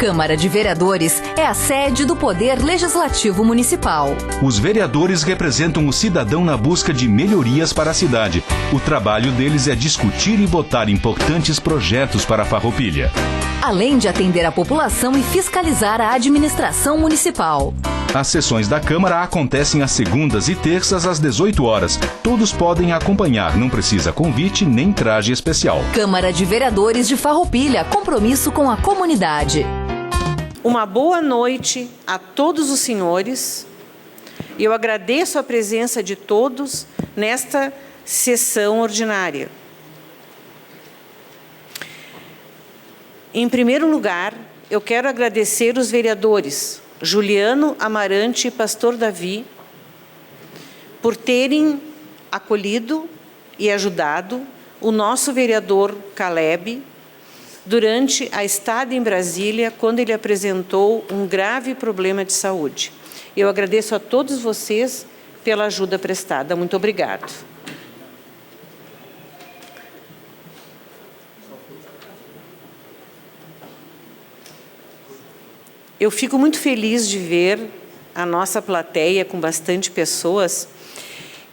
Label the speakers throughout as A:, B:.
A: Câmara de Vereadores é a sede do Poder Legislativo Municipal.
B: Os vereadores representam o cidadão na busca de melhorias para a cidade. O trabalho deles é discutir e votar importantes projetos para a Farroupilha.
A: Além de atender a população e fiscalizar a administração municipal.
B: As sessões da Câmara acontecem às segundas e terças às 18 horas. Todos podem acompanhar, não precisa convite nem traje especial.
A: Câmara de Vereadores de Farroupilha, compromisso com a comunidade.
C: Uma boa noite a todos os senhores. Eu agradeço a presença de todos nesta sessão ordinária. Em primeiro lugar, eu quero agradecer os vereadores Juliano Amarante e Pastor Davi por terem acolhido e ajudado o nosso vereador Caleb durante a estada em Brasília, quando ele apresentou um grave problema de saúde. Eu agradeço a todos vocês pela ajuda prestada. Muito obrigado. Eu fico muito feliz de ver a nossa plateia com bastante pessoas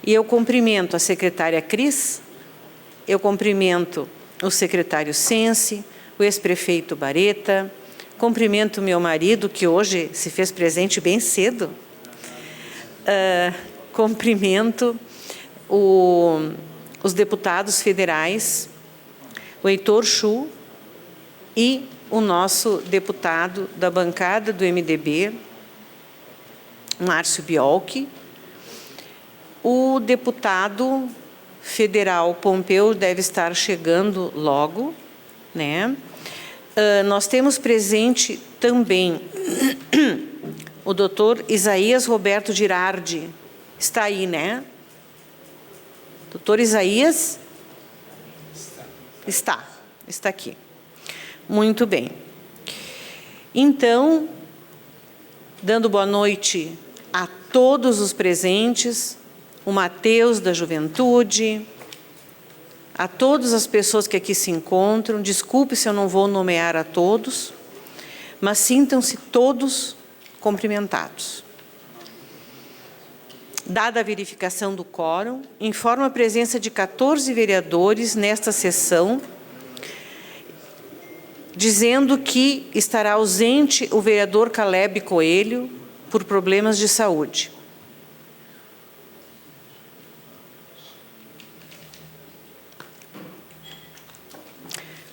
C: e eu cumprimento a secretária Cris, eu cumprimento o secretário Sense, o ex-prefeito Bareta, cumprimento meu marido, que hoje se fez presente bem cedo, cumprimento os deputados federais, o Heitor Chu e o nosso deputado da bancada do MDB, Márcio Biolchi. O deputado federal Pompeu deve estar chegando logo, né? Nós temos presente também o doutor Isaías Roberto Girardi. Está aí, né? Doutor Isaías? Está aqui. Muito bem. Então, dando boa noite a todos os presentes, o Mateus da Juventude, a todas as pessoas que aqui se encontram, desculpe se eu não vou nomear a todos, mas sintam-se todos cumprimentados. Dada a verificação do quórum, informo a presença de 14 vereadores nesta sessão, dizendo que estará ausente o vereador Caleb Coelho por problemas de saúde.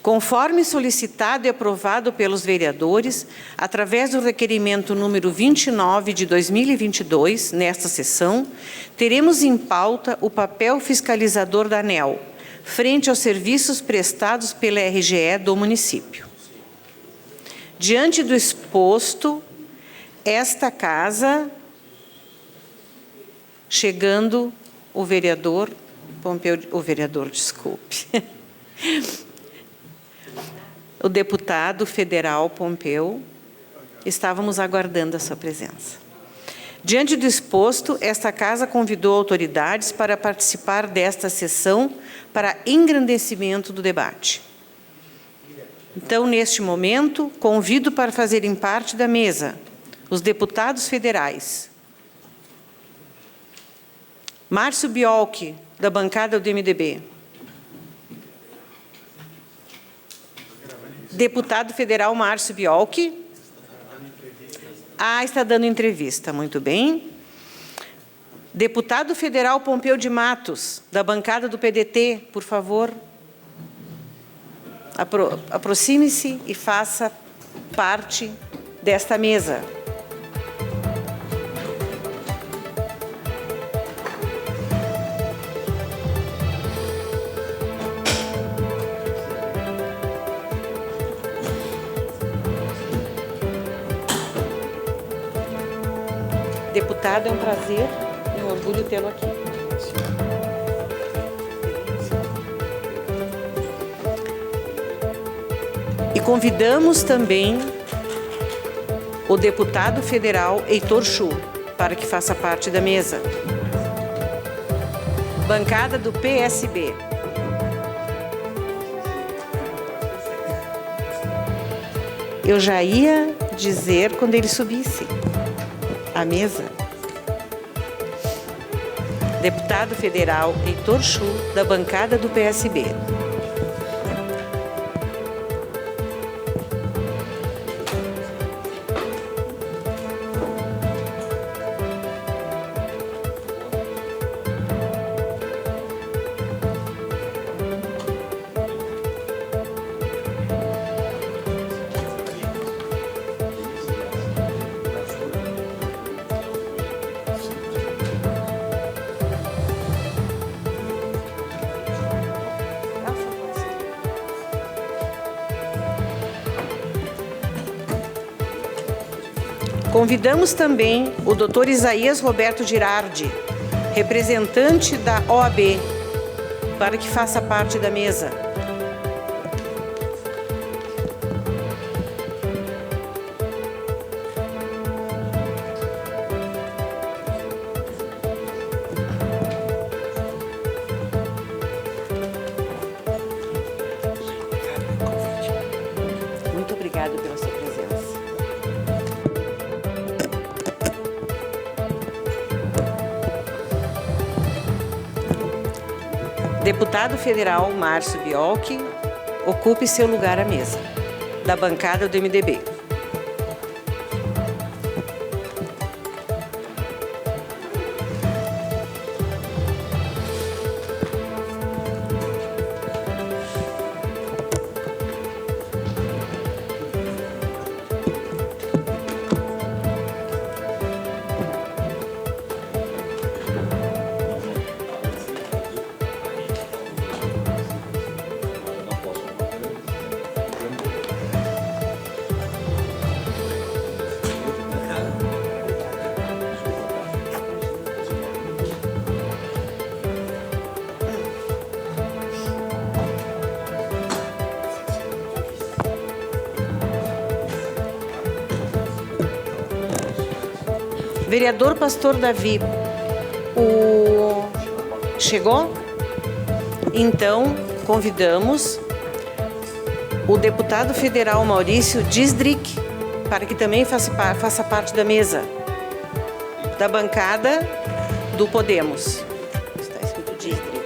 C: Conforme solicitado e aprovado pelos vereadores, através do requerimento número 29 de 2022, nesta sessão, teremos em pauta o papel fiscalizador da ANEEL, frente aos serviços prestados pela RGE do município. Diante do exposto, esta casa, chegando o vereador Pompeu, o deputado federal Pompeu, estávamos aguardando a sua presença. Diante do exposto, esta casa convidou autoridades para participar desta sessão para engrandecimento do debate. Então, neste momento, convido para fazerem parte da mesa os deputados federais. Márcio Biolchi, da bancada do MDB. Deputado federal Márcio Biolchi. Está dando entrevista, muito bem. Deputado federal Pompeu de Matos, da bancada do PDT, por favor. Aproxime-se e faça parte desta mesa. Deputado, é um prazer e um orgulho tê-lo aqui. E convidamos também o deputado federal Heitor Chu para que faça parte da mesa. Bancada do PSB. eu já ia dizer quando ele subisse à mesa. Deputado federal Heitor Chu, da bancada do PSB. Convidamos também o Dr. Isaías Roberto Girardi, representante da OAB, para que faça parte da mesa. Muito obrigada pela sua presença. Deputado federal Márcio Biolchi, ocupe seu lugar à mesa, da bancada do MDB. Vereador Pastor Davi, chegou? Então, convidamos o deputado federal Maurício Disdrick para que também faça parte da mesa, da bancada do Podemos. Está escrito Disdrick.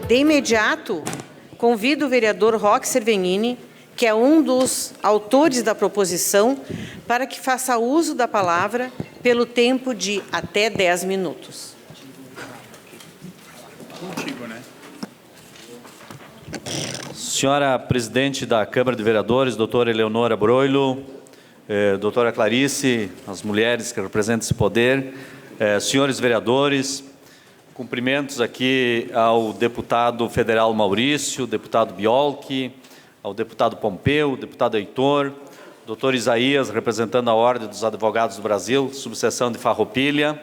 C: De imediato, convido o vereador Roque Cervenini, que é um dos autores da proposição, para que faça uso da palavra pelo tempo de até 10 minutos.
D: Contigo, né?
E: Senhora presidente da Câmara de Vereadores, doutora Eleonora Broilo, doutora Clarice, as mulheres que representam esse poder, senhores vereadores, cumprimentos aqui ao deputado federal Maurício, deputado Biolchi, ao deputado Pompeu, deputado Heitor, doutor Isaías, representando a Ordem dos Advogados do Brasil, subseção de Farroupilha,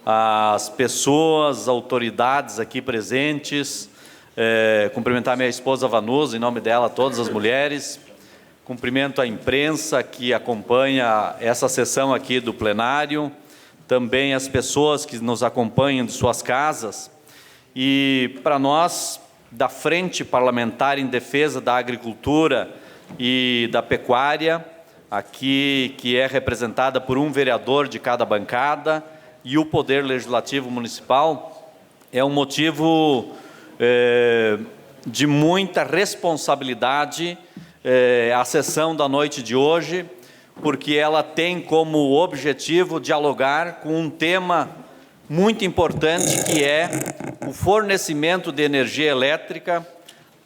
E: as pessoas, autoridades aqui presentes, cumprimentar minha esposa Vanusa, em nome dela, todas as mulheres, cumprimento a imprensa que acompanha essa sessão aqui do plenário, também as pessoas que nos acompanham de suas casas, e para nós, da Frente Parlamentar em Defesa da Agricultura e da Pecuária, aqui que é representada por um vereador de cada bancada, e o Poder Legislativo Municipal, é um motivo de muita responsabilidade a sessão da noite de hoje, porque ela tem como objetivo dialogar com um tema muito importante, que é o fornecimento de energia elétrica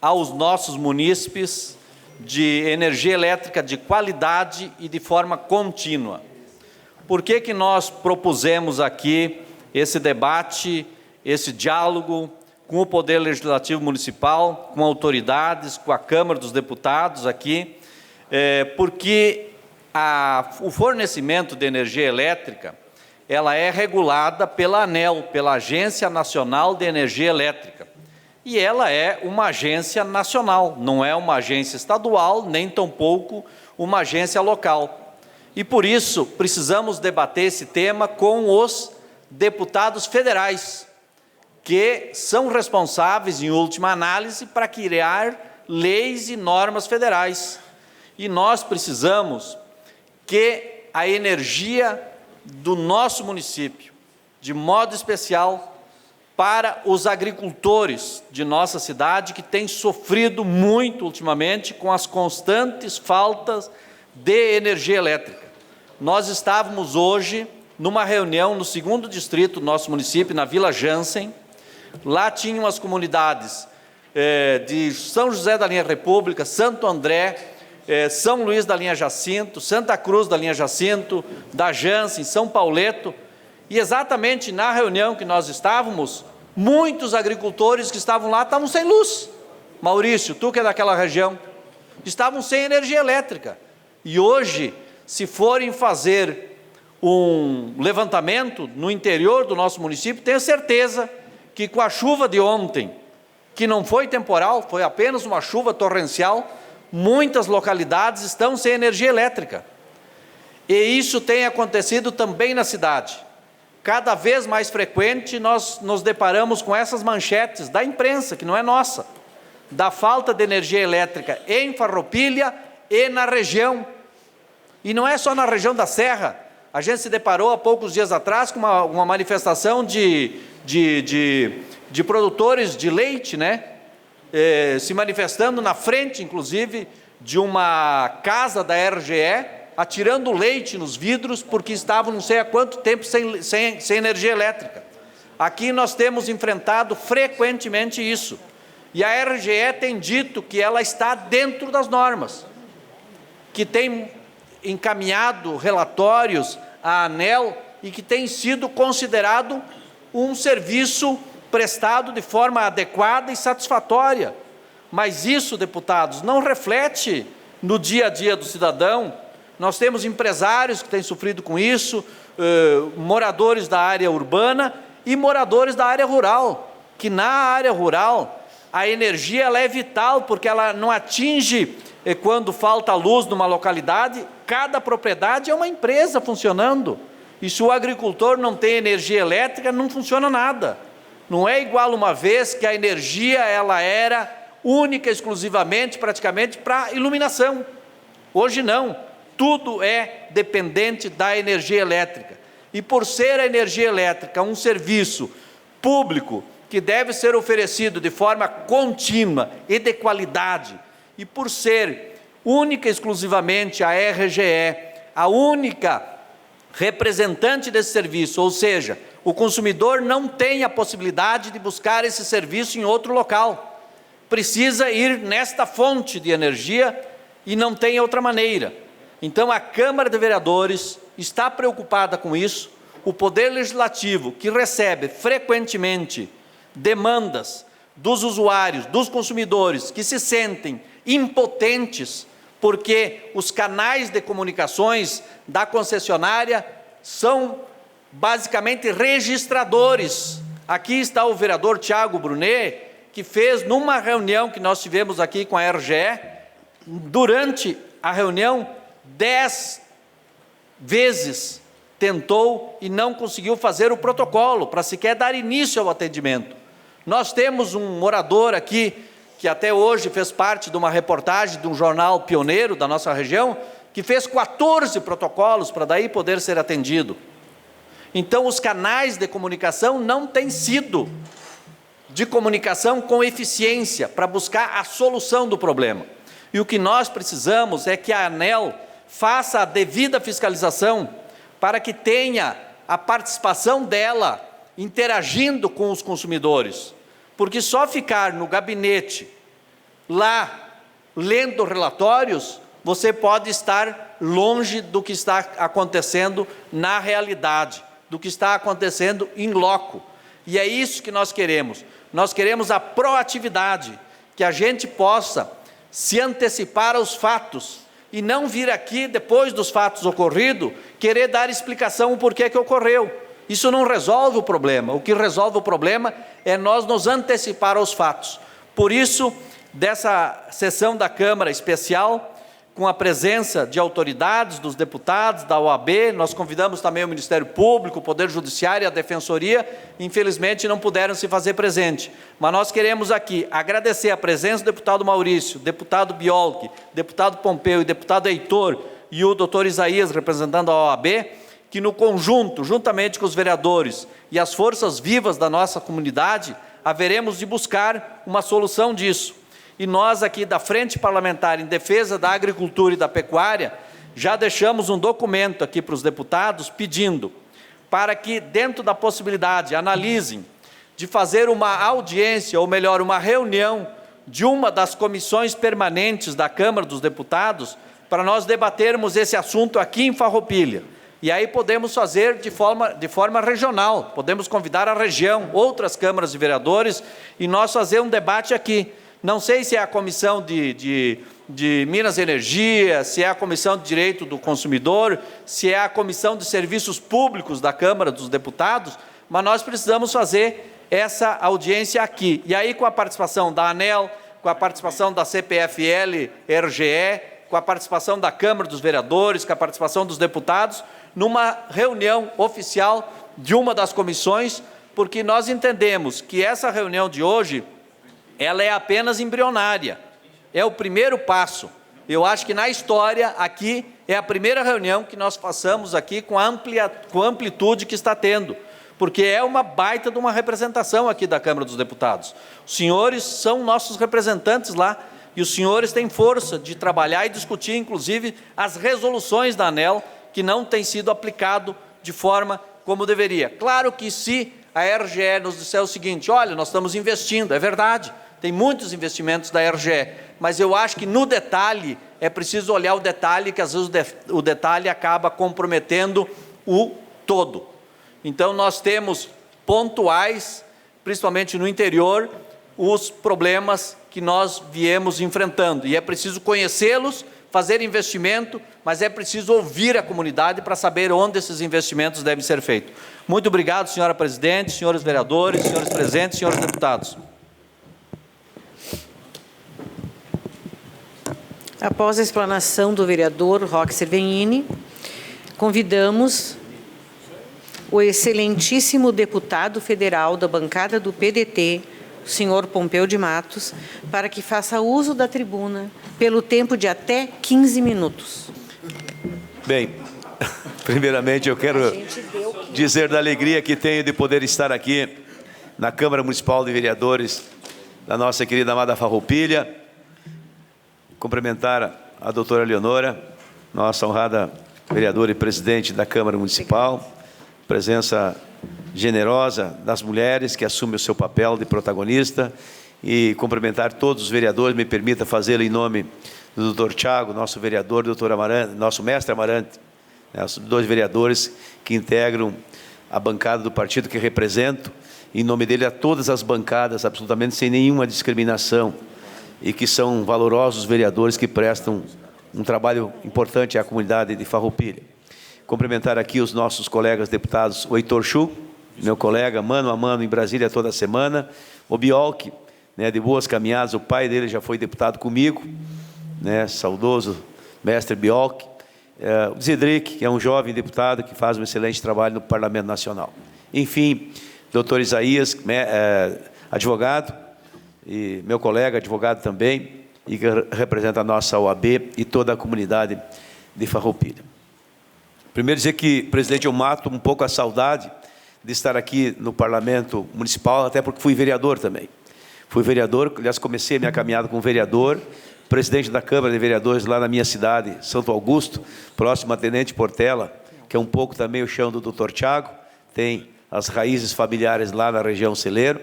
E: aos nossos munícipes, de energia elétrica de qualidade e de forma contínua. Por que que nós propusemos aqui esse debate, esse diálogo com o Poder Legislativo Municipal, com autoridades, com a Câmara dos Deputados aqui? Porque o fornecimento de energia elétrica, ela é regulada pela ANEEL, pela Agência Nacional de Energia Elétrica. E ela é uma agência nacional, não é uma agência estadual, nem tampouco uma agência local. E por isso precisamos debater esse tema com os deputados federais, que são responsáveis, em última análise, para criar leis e normas federais. E nós precisamos que a energia do nosso município, de modo especial para os agricultores de nossa cidade, que têm sofrido muito ultimamente com as constantes faltas de energia elétrica. Nós estávamos hoje numa reunião no 2º distrito do nosso município, na Vila Jansen. Lá tinham as comunidades de São José da Linha República, Santo André, São Luís da Linha Jacinto, Santa Cruz da Linha Jacinto, da Jansen, São Pauleto. E exatamente na reunião que nós estávamos, muitos agricultores que estavam lá estavam sem luz. Maurício, tu que é daquela região, estavam sem energia elétrica. E hoje, se forem fazer um levantamento no interior do nosso município, tenho certeza que com a chuva de ontem, que não foi temporal, foi apenas uma chuva torrencial, muitas localidades estão sem energia elétrica. E isso tem acontecido também na cidade. Cada vez mais frequente nós nos deparamos com essas manchetes da imprensa, que não é nossa, da falta de energia elétrica em Farroupilha e na região. E não é só na região da Serra. A gente se deparou há poucos dias atrás com uma manifestação de produtores de leite, né? Se manifestando na frente, inclusive, de uma casa da RGE, atirando leite nos vidros, porque estavam não sei há quanto tempo sem energia elétrica. Aqui nós temos enfrentado frequentemente isso. E a RGE tem dito que ela está dentro das normas, que tem encaminhado relatórios à ANEEL e que tem sido considerado um serviço prestado de forma adequada e satisfatória. Mas isso, deputados, não reflete no dia a dia do cidadão. Nós temos empresários que têm sofrido com isso, moradores da área urbana e moradores da área rural, que na área rural a energia ela é vital, porque ela não atinge quando falta luz numa localidade, cada propriedade é uma empresa funcionando. E se o agricultor não tem energia elétrica, não funciona nada. Não é igual uma vez que a energia ela era única, exclusivamente, praticamente, para iluminação. Hoje não. Tudo é dependente da energia elétrica. E por ser a energia elétrica um serviço público que deve ser oferecido de forma contínua e de qualidade, e por ser única e exclusivamente a RGE, a única representante desse serviço, ou seja, o consumidor não tem a possibilidade de buscar esse serviço em outro local. Precisa ir nesta fonte de energia e não tem outra maneira. Então, a Câmara de Vereadores está preocupada com isso. O Poder Legislativo, que recebe frequentemente demandas dos usuários, dos consumidores, que se sentem impotentes, porque os canais de comunicações da concessionária são basicamente registradores. Aqui está o vereador Tiago Brunet, que fez numa reunião que nós tivemos aqui com a RGE, durante a reunião, 10 vezes tentou e não conseguiu fazer o protocolo para sequer dar início ao atendimento. Nós temos um morador aqui, que até hoje fez parte de uma reportagem de um jornal pioneiro da nossa região, que fez 14 protocolos para daí poder ser atendido. Então, os canais de comunicação não têm sido de comunicação com eficiência para buscar a solução do problema. E o que nós precisamos é que a ANEEL
D: faça a devida fiscalização para que tenha a participação dela interagindo com os consumidores. Porque só ficar no gabinete, lá, lendo relatórios, você pode estar longe do que está acontecendo na realidade, do que está acontecendo in loco. E é isso que nós queremos. Nós queremos a proatividade, que a gente possa se antecipar aos fatos e não vir aqui, depois dos fatos ocorridos, querer dar explicação o porquê que ocorreu. Isso não resolve o problema. O que resolve o problema é nós nos antecipar aos fatos. Por isso, dessa sessão da Câmara especial, com a presença de autoridades, dos deputados, da OAB, nós convidamos também o Ministério Público, o Poder Judiciário e a Defensoria, infelizmente não puderam se fazer presente. Mas nós queremos aqui agradecer a presença do deputado Maurício, deputado Biolchi, deputado Pompeu e deputado Heitor e o doutor Isaías, representando a OAB, que no conjunto, juntamente com os vereadores e as forças vivas da nossa comunidade, haveremos de buscar uma solução disso. E nós aqui da Frente Parlamentar em Defesa da Agricultura e da Pecuária, já deixamos um documento aqui para os deputados pedindo para que, dentro da possibilidade, analisem de fazer uma audiência, ou melhor, uma reunião de uma das comissões permanentes da Câmara dos Deputados, para nós debatermos esse assunto aqui em Farroupilha. E aí podemos fazer de forma regional, podemos convidar a região, outras câmaras de vereadores, e nós fazer um debate aqui. Não sei se é a Comissão de Minas e Energia, se é a Comissão de Direito do Consumidor, se é a Comissão de Serviços Públicos da Câmara dos Deputados, mas nós precisamos fazer essa audiência aqui. E aí com a participação da ANEEL, com a participação da CPFL-RGE, com a participação da Câmara dos Vereadores, com a participação dos deputados, numa reunião oficial de uma das comissões, porque nós entendemos que essa reunião de hoje ela é apenas embrionária, é o primeiro passo. Eu acho que na história aqui é a primeira reunião que nós passamos aqui com a amplitude que está tendo, porque é uma baita de uma representação aqui da Câmara dos Deputados. Os senhores são nossos representantes lá, e os senhores têm força de trabalhar e discutir, inclusive, as resoluções da ANEEL, que não têm sido aplicado de forma como deveria. Claro que se a RGE nos disser o seguinte, olha, nós estamos investindo, é verdade, tem muitos investimentos da RGE, mas eu acho que no detalhe, é preciso olhar o detalhe, que às vezes o detalhe acaba comprometendo o todo. Então nós temos pontuais, principalmente no interior, os problemas que nós viemos enfrentando, e é preciso conhecê-los, fazer investimento, mas é preciso ouvir a comunidade para saber onde esses investimentos devem ser feitos. Muito obrigado, senhora presidente, senhores vereadores, senhores presentes, senhores deputados.
C: Após a explanação do vereador Roque Cervenini, convidamos o excelentíssimo deputado federal da bancada do PDT, o senhor Pompeu de Matos, para que faça uso da tribuna pelo tempo de até 15 minutos.
F: Bem, primeiramente eu quero dizer da alegria que tenho de poder estar aqui na Câmara Municipal de Vereadores da nossa querida amada Farroupilha, cumprimentar a doutora Eleonora, nossa honrada vereadora e presidente da Câmara Municipal, presença generosa das mulheres que assumem o seu papel de protagonista, e cumprimentar todos os vereadores, me permita fazê-lo em nome do doutor Tiago, nosso vereador, doutor Amarante, nosso mestre Amarante, os dois vereadores que integram a bancada do partido que represento, em nome dele a todas as bancadas, absolutamente sem nenhuma discriminação, e que são valorosos vereadores que prestam um trabalho importante à comunidade de Farroupilha. Cumprimentar aqui os nossos colegas deputados, o Heitor Chu, meu colega, mano a mano em Brasília toda semana, o Biolchi, de boas caminhadas, o pai dele já foi deputado comigo, saudoso mestre Biolchi, o Zedric, que é um jovem deputado que faz um excelente trabalho no Parlamento Nacional. Enfim, doutor Isaías, advogado, e meu colega, advogado também, e que representa a nossa OAB e toda a comunidade de Farroupilha. Primeiro dizer que, presidente, eu mato um pouco a saudade de estar aqui no Parlamento Municipal, até porque fui vereador também. Fui vereador, aliás, comecei a minha caminhada como vereador, presidente da Câmara de Vereadores lá na minha cidade, Santo Augusto, próximo a Tenente Portela, que é um pouco também o chão do Dr. Tiago, tem as raízes familiares lá na região Celeiro,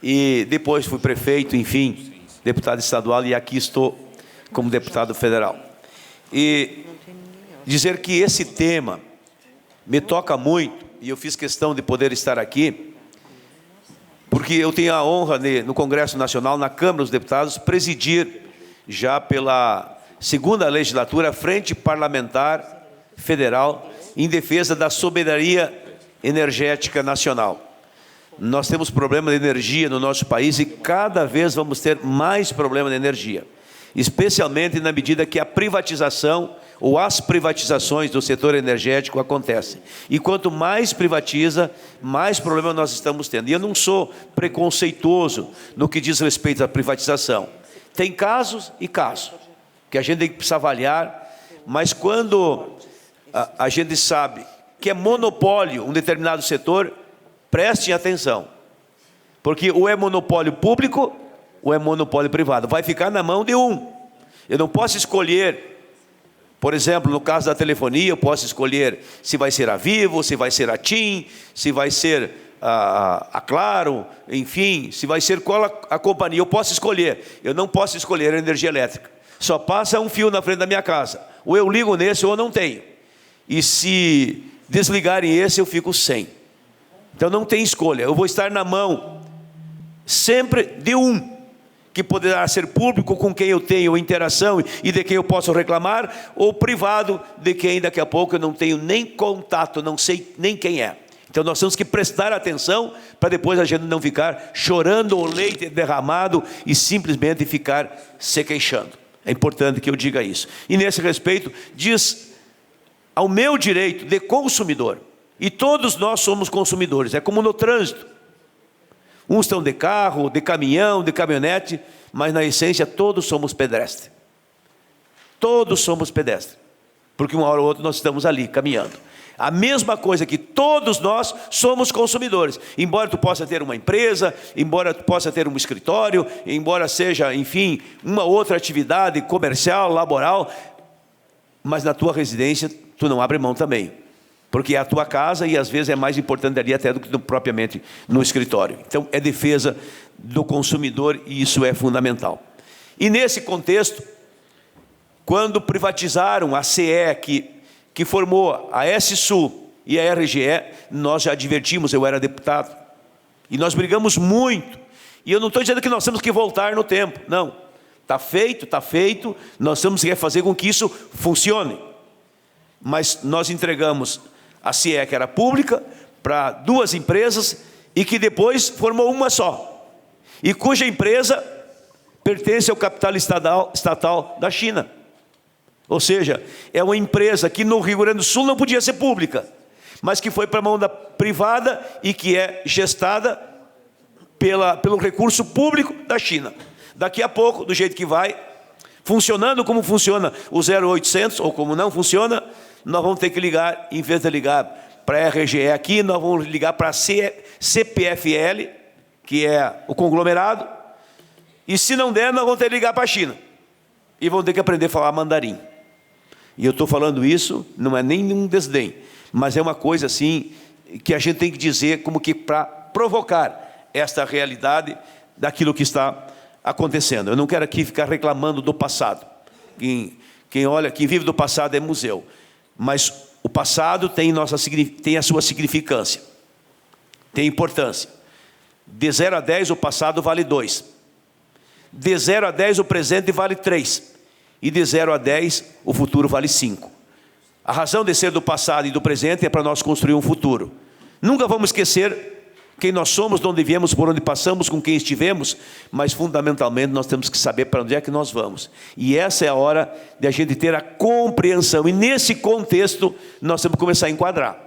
F: e depois fui prefeito, enfim, deputado estadual, e aqui estou como deputado federal. E dizer que esse tema me toca muito, e eu fiz questão de poder estar aqui, porque eu tenho a honra de, no Congresso Nacional, na Câmara dos Deputados, presidir já pela segunda legislatura a Frente Parlamentar Federal em defesa da soberania energética nacional. Nós temos problema de energia no nosso país e cada vez vamos ter mais problema de energia, especialmente na medida que a privatização ou as privatizações do setor energético acontecem. E quanto mais privatiza, mais problema nós estamos tendo. E eu não sou preconceituoso no que diz respeito à privatização. Tem casos e casos, que a gente tem que precisar avaliar, mas quando a gente sabe que é monopólio um determinado setor, prestem atenção, porque ou é monopólio público ou é monopólio privado, vai ficar na mão de um. Eu não posso escolher, por exemplo, no caso da telefonia, eu posso escolher se vai ser a Vivo, se vai ser a TIM, se vai ser a Claro, enfim, se vai ser qual a companhia, eu posso escolher. Eu não posso escolher a energia elétrica. Só passa um fio na frente da minha casa. Ou eu ligo nesse ou eu não tenho. E se desligarem esse, eu fico sem. Então não tem escolha. Eu vou estar na mão sempre de um, que poderá ser público, com quem eu tenho interação e de quem eu posso reclamar, ou privado, de quem daqui a pouco eu não tenho nem contato, não sei nem quem é. Então nós temos que prestar atenção para depois a gente não ficar chorando o leite derramado e simplesmente ficar se queixando. É importante que eu diga isso. E nesse respeito, diz ao meu direito de consumidor. E todos nós somos consumidores, é como no trânsito. Uns estão de carro, de caminhão, de caminhonete, mas na essência todos somos pedestres. Todos somos pedestres. Porque uma hora ou outra nós estamos ali caminhando. A mesma coisa que todos nós somos consumidores. Embora tu possa ter uma empresa, embora tu possa ter um escritório, embora seja, enfim, uma outra atividade comercial, laboral, mas na tua residência tu não abre mão também. Porque é a tua casa e às vezes é mais importante ali até do que propriamente no escritório. Então é defesa do consumidor e isso é fundamental. E nesse contexto, quando privatizaram a CE, que formou a S-Sul e a RGE, nós já advertimos, eu era deputado, e nós brigamos muito, e eu não estou dizendo que nós temos que voltar no tempo, não, está feito, nós temos que fazer com que isso funcione, mas nós entregamos a CIE, que era pública, para duas empresas, e que depois formou uma só, e cuja empresa pertence ao capital estatal da China. Ou seja, é uma empresa que no Rio Grande do Sul não podia ser pública, mas que foi para a mão da privada e que é gestada pelo recurso público da China. Daqui a pouco, do jeito que vai, funcionando como funciona o 0800, ou como não funciona, nós vamos ter que ligar, em vez de ligar para a RGE aqui, nós vamos ligar para a CPFL, que é o conglomerado, e se não der, nós vamos ter que ligar para a China. E vão ter que aprender a falar mandarim. E eu estou falando isso, não é nenhum desdém, mas é uma coisa assim, que a gente tem que dizer como que para provocar esta realidade daquilo que está acontecendo. Eu não quero aqui ficar reclamando do passado. Quem vive do passado é museu. Mas o passado tem a sua significância, tem importância. De 0 a 10 o passado vale 2. De 0 a 10 o presente vale 3. E de 0 a 10 o futuro vale 5. A razão de ser do passado e do presente é para nós construir um futuro. Nunca vamos esquecer quem nós somos, de onde viemos, por onde passamos, com quem estivemos, mas fundamentalmente nós temos que saber para onde é que nós vamos. E essa é a hora de a gente ter a compreensão. E nesse contexto nós temos que começar a enquadrar.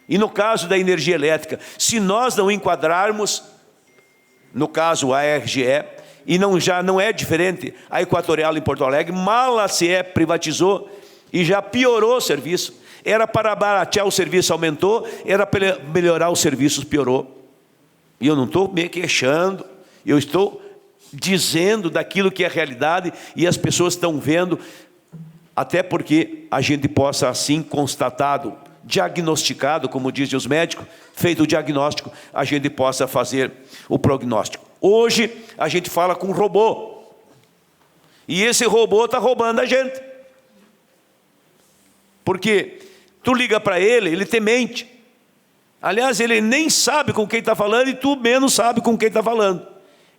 F: E no caso da energia elétrica, se nós não enquadrarmos, no caso a RGE, e já não é diferente a Equatorial em Porto Alegre, mal a CE privatizou e já piorou o serviço. Era para baratear o serviço, aumentou, era para melhorar os serviços, piorou. E eu não estou me queixando, eu estou dizendo daquilo que é realidade e as pessoas estão vendo, até porque a gente possa assim constatado, diagnosticado, como dizem os médicos, feito o diagnóstico, a gente possa fazer o prognóstico. Hoje a gente fala com um robô, e esse robô está roubando a gente, porque tu liga para ele, ele te mente. Aliás, ele nem sabe com quem está falando e tu menos sabe com quem está falando.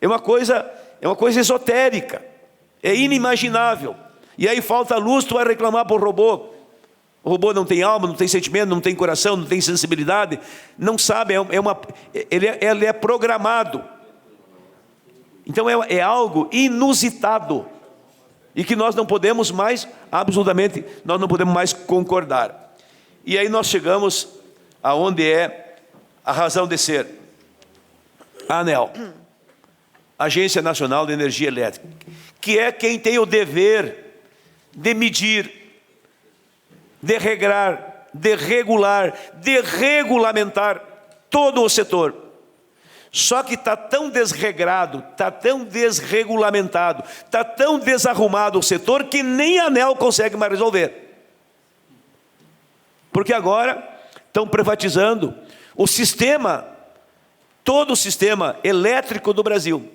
F: É uma coisa esotérica, é inimaginável. E aí falta luz, tu vai reclamar para o robô. O robô não tem alma, não tem sentimento, não tem coração, não tem sensibilidade, não sabe, ele é programado. Então é algo inusitado e que nós não podemos mais, absolutamente, nós não podemos mais concordar. E aí nós chegamos aonde é a razão de ser. A ANEEL, Agência Nacional de Energia Elétrica, que é quem tem o dever de medir, de regrar, de regular, de regulamentar todo o setor. Só que está tão desregrado, está tão desregulamentado, está tão desarrumado o setor que nem a ANEEL consegue mais resolver. Porque agora estão privatizando o sistema, todo o sistema elétrico do Brasil.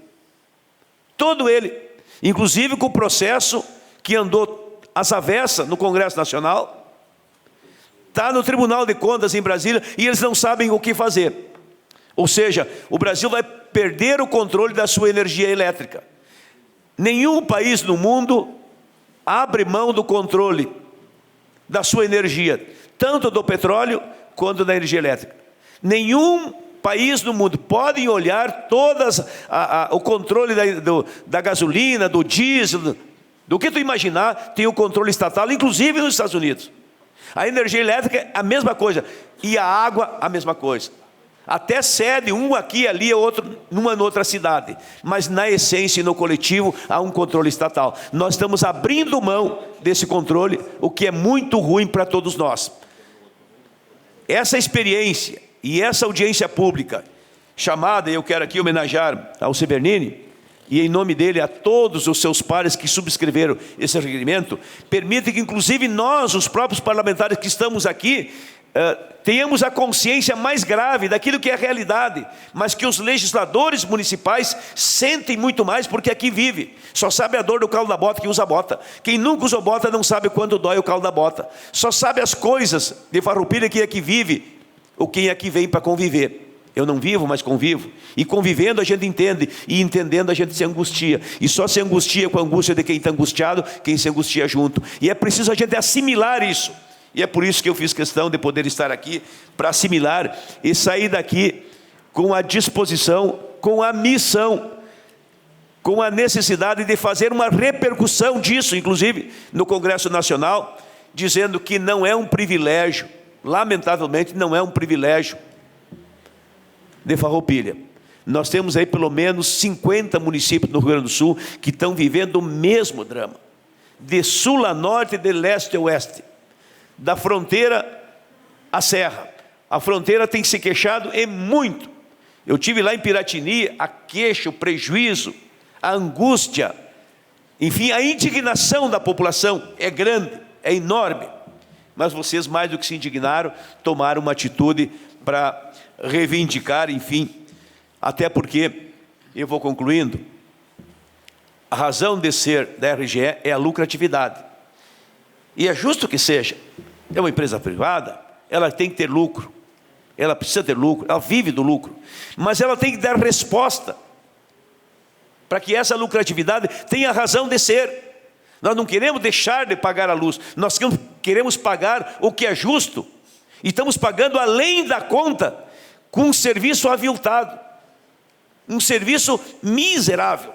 F: Todo ele, inclusive com o processo que andou às avessas no Congresso Nacional, está no Tribunal de Contas em Brasília e eles não sabem o que fazer. Ou seja, o Brasil vai perder o controle da sua energia elétrica. Nenhum país no mundo abre mão do controle da sua energia, tanto do petróleo quanto da energia elétrica. Nenhum país no mundo pode olhar o controle da gasolina, do diesel, do que tu imaginar, tem o controle estatal, inclusive nos Estados Unidos. A energia elétrica é a mesma coisa, e a água a mesma coisa. Até cede um aqui, ali, outro numa outra cidade, mas na essência e no coletivo há um controle estatal. Nós estamos abrindo mão desse controle, o que é muito ruim para todos nós. Essa experiência e essa audiência pública chamada, eu quero aqui homenagear ao Sebernini, e em nome dele a todos os seus pares que subscreveram esse requerimento, permite que inclusive nós, os próprios parlamentares que estamos aqui, tenhamos a consciência mais grave daquilo que é a realidade, mas que os legisladores municipais sentem muito mais, porque aqui vive. Só sabe a dor do calo da bota quem usa bota. Quem nunca usou bota não sabe quando dói o calo da bota. Só sabe as coisas de Farroupilha quem aqui vive, ou quem aqui vem para conviver. Eu não vivo, mas convivo. E convivendo a gente entende, e entendendo a gente se angustia. E só se angustia com a angústia de quem está angustiado, quem se angustia junto. E é preciso a gente assimilar isso. E é por isso que eu fiz questão de poder estar aqui, para assimilar e sair daqui com a disposição, com a missão, com a necessidade de fazer uma repercussão disso, inclusive no Congresso Nacional, dizendo que não é um privilégio, lamentavelmente não é um privilégio de Farroupilha. Nós temos aí pelo menos 50 municípios no Rio Grande do Sul que estão vivendo o mesmo drama, de sul a norte, de leste a oeste, da fronteira à serra. A fronteira tem se queixado e muito. Eu tive lá em Piratini, a queixa, o prejuízo, a angústia, enfim, a indignação da população é grande, é enorme. Mas vocês, mais do que se indignaram, tomaram uma atitude para reivindicar, enfim, até porque, eu vou concluindo, a razão de ser da RGE é a lucratividade. E é justo que seja. É uma empresa privada, ela tem que ter lucro, ela precisa ter lucro, ela vive do lucro, mas ela tem que dar resposta para que essa lucratividade tenha razão de ser. Nós não queremos deixar de pagar a luz, nós queremos pagar o que é justo, e estamos pagando além da conta, com um serviço aviltado, um serviço miserável.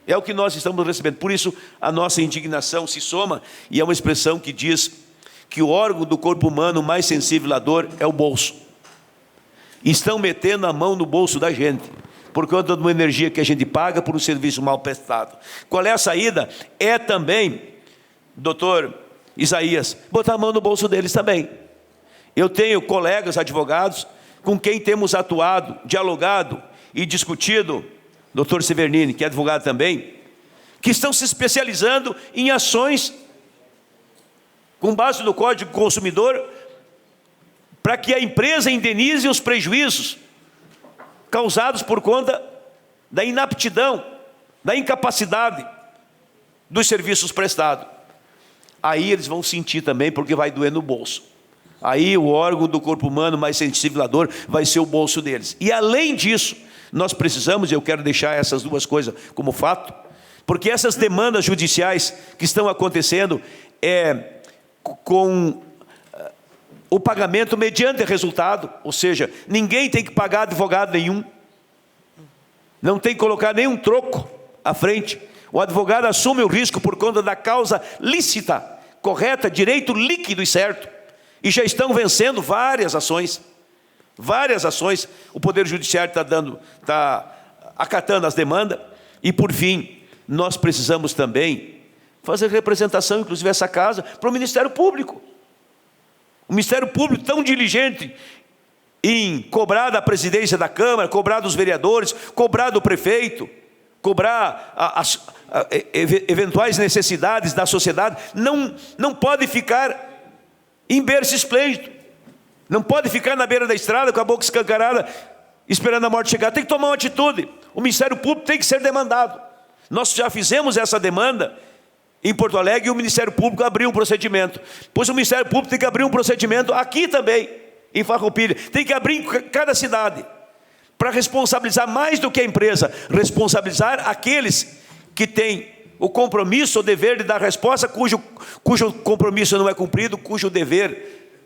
F: É o que nós estamos recebendo. Por isso a nossa indignação se soma, e é uma expressão que diz que o órgão do corpo humano mais sensível à dor é o bolso. Estão metendo a mão no bolso da gente, por conta de uma energia que a gente paga por um serviço mal prestado. Qual é a saída? É também, doutor Isaías, botar a mão no bolso deles também. Eu tenho colegas advogados com quem temos atuado, dialogado e discutido doutor Severnini, que é advogado também, que estão se especializando em ações com base no Código do Consumidor para que a empresa indenize os prejuízos causados por conta da inaptidão, da incapacidade dos serviços prestados. Aí eles vão sentir também, porque vai doer no bolso. Aí o órgão do corpo humano mais sensibilador vai ser o bolso deles. E além disso, nós precisamos, e eu quero deixar essas duas coisas como fato, porque essas demandas judiciais que estão acontecendo com o pagamento mediante resultado, ou seja, ninguém tem que pagar advogado nenhum, não tem que colocar nenhum troco à frente. O advogado assume o risco por conta da causa lícita, correta, direito líquido e certo. E já estão vencendo várias ações. Várias ações. O Poder Judiciário está acatando as demandas. E, por fim, nós precisamos também fazer representação, inclusive essa casa, para o Ministério Público. O Ministério Público tão diligente em cobrar da presidência da Câmara, cobrar dos vereadores, cobrar do prefeito, cobrar as eventuais necessidades da sociedade, não pode ficar em berço esplêndido, não pode ficar na beira da estrada com a boca escancarada, esperando a morte chegar. Tem que tomar uma atitude. O Ministério Público tem que ser demandado. Nós já fizemos essa demanda em Porto Alegre e o Ministério Público abriu um procedimento. Pois o Ministério Público tem que abrir um procedimento aqui também, em Farroupilha. Tem que abrir em cada cidade, para responsabilizar mais do que a empresa, responsabilizar aqueles que têm o compromisso, o dever de dar resposta, cujo compromisso não é cumprido, cujo dever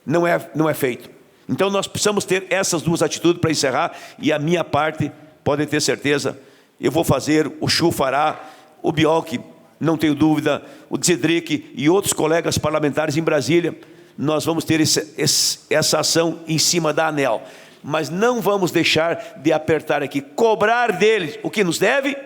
F: não é feito. Então nós precisamos ter essas duas atitudes para encerrar, e a minha parte, podem ter certeza, eu vou fazer, o Chu fará, o Biolchi, não tenho dúvida, o Zedrick e outros colegas parlamentares em Brasília, nós vamos ter essa ação em cima da ANEEL. Mas não vamos deixar de apertar aqui, cobrar deles o que nos deve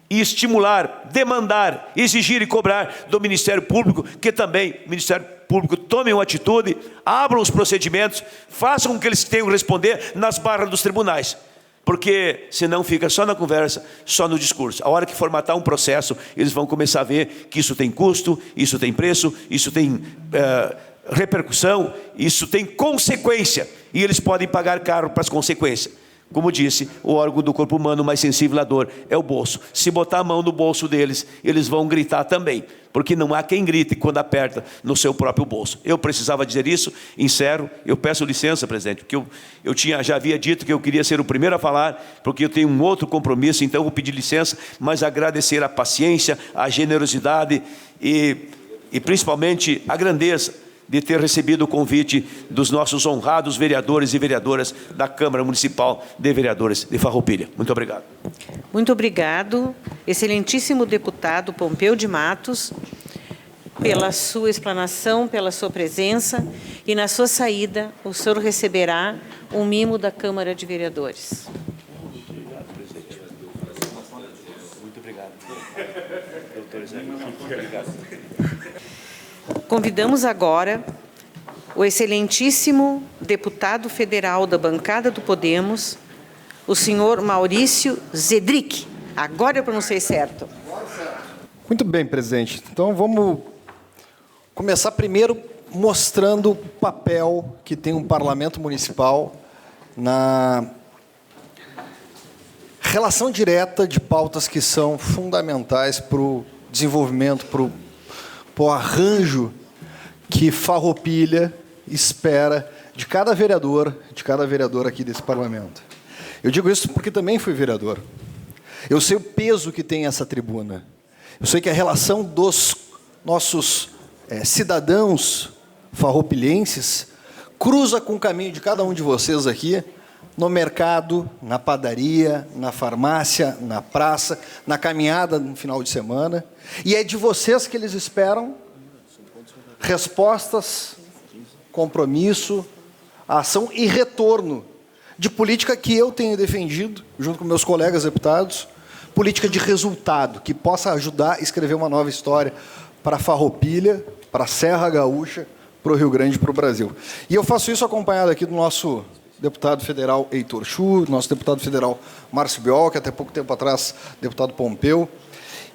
F: e estimular, demandar, exigir e cobrar do Ministério Público, que também o Ministério Público tome uma atitude, abram os procedimentos, façam o que eles tenham que responder nas barras dos tribunais. Porque senão fica só na conversa, só no discurso. A hora que formatar um processo, eles vão começar a ver que isso tem custo, isso tem preço, isso tem repercussão, isso tem consequência. E eles podem pagar caro para as consequências. Como disse, o órgão do corpo humano mais sensibilador é o bolso. Se botar a mão no bolso deles, eles vão gritar também. Porque não há quem grite quando aperta no seu próprio bolso. Eu precisava dizer isso, encerro. Eu peço licença, presidente, porque eu já havia dito que eu queria ser o primeiro a falar, porque eu tenho um outro compromisso, então eu vou pedir licença, mas agradecer a paciência, a generosidade e principalmente a grandeza de ter recebido o convite dos nossos honrados vereadores e vereadoras da Câmara Municipal de Vereadores de Farroupilha. Muito obrigado.
C: Muito obrigado, excelentíssimo deputado Pompeu de Matos, pela sua explanação, pela sua presença, e na sua saída o senhor receberá um mimo da Câmara de Vereadores.
F: Muito obrigado, presidente. Muito obrigado. Doutor Zé, muito obrigado.
C: Convidamos agora o excelentíssimo deputado federal da bancada do Podemos, o senhor Maurício Zedrick. Agora eu pronunciei certo.
G: Muito bem, presidente. Então, vamos começar primeiro mostrando o papel que tem um parlamento municipal na relação direta de pautas que são fundamentais para o desenvolvimento, para o arranjo que Farroupilha espera de cada vereador aqui desse parlamento. Eu digo isso porque também fui vereador. Eu sei o peso que tem essa tribuna. Eu sei que a relação dos nossos cidadãos farroupilhenses cruza com o caminho de cada um de vocês aqui, no mercado, na padaria, na farmácia, na praça, na caminhada no final de semana. E é de vocês que eles esperam respostas, compromisso, ação e retorno de política que eu tenho defendido, junto com meus colegas deputados, política de resultado, que possa ajudar a escrever uma nova história para Farroupilha, para a Serra Gaúcha, para o Rio Grande e para o Brasil. E eu faço isso acompanhado aqui do nosso deputado federal Heitor Chu, nosso deputado federal Márcio Biol, que até pouco tempo atrás, deputado Pompeu.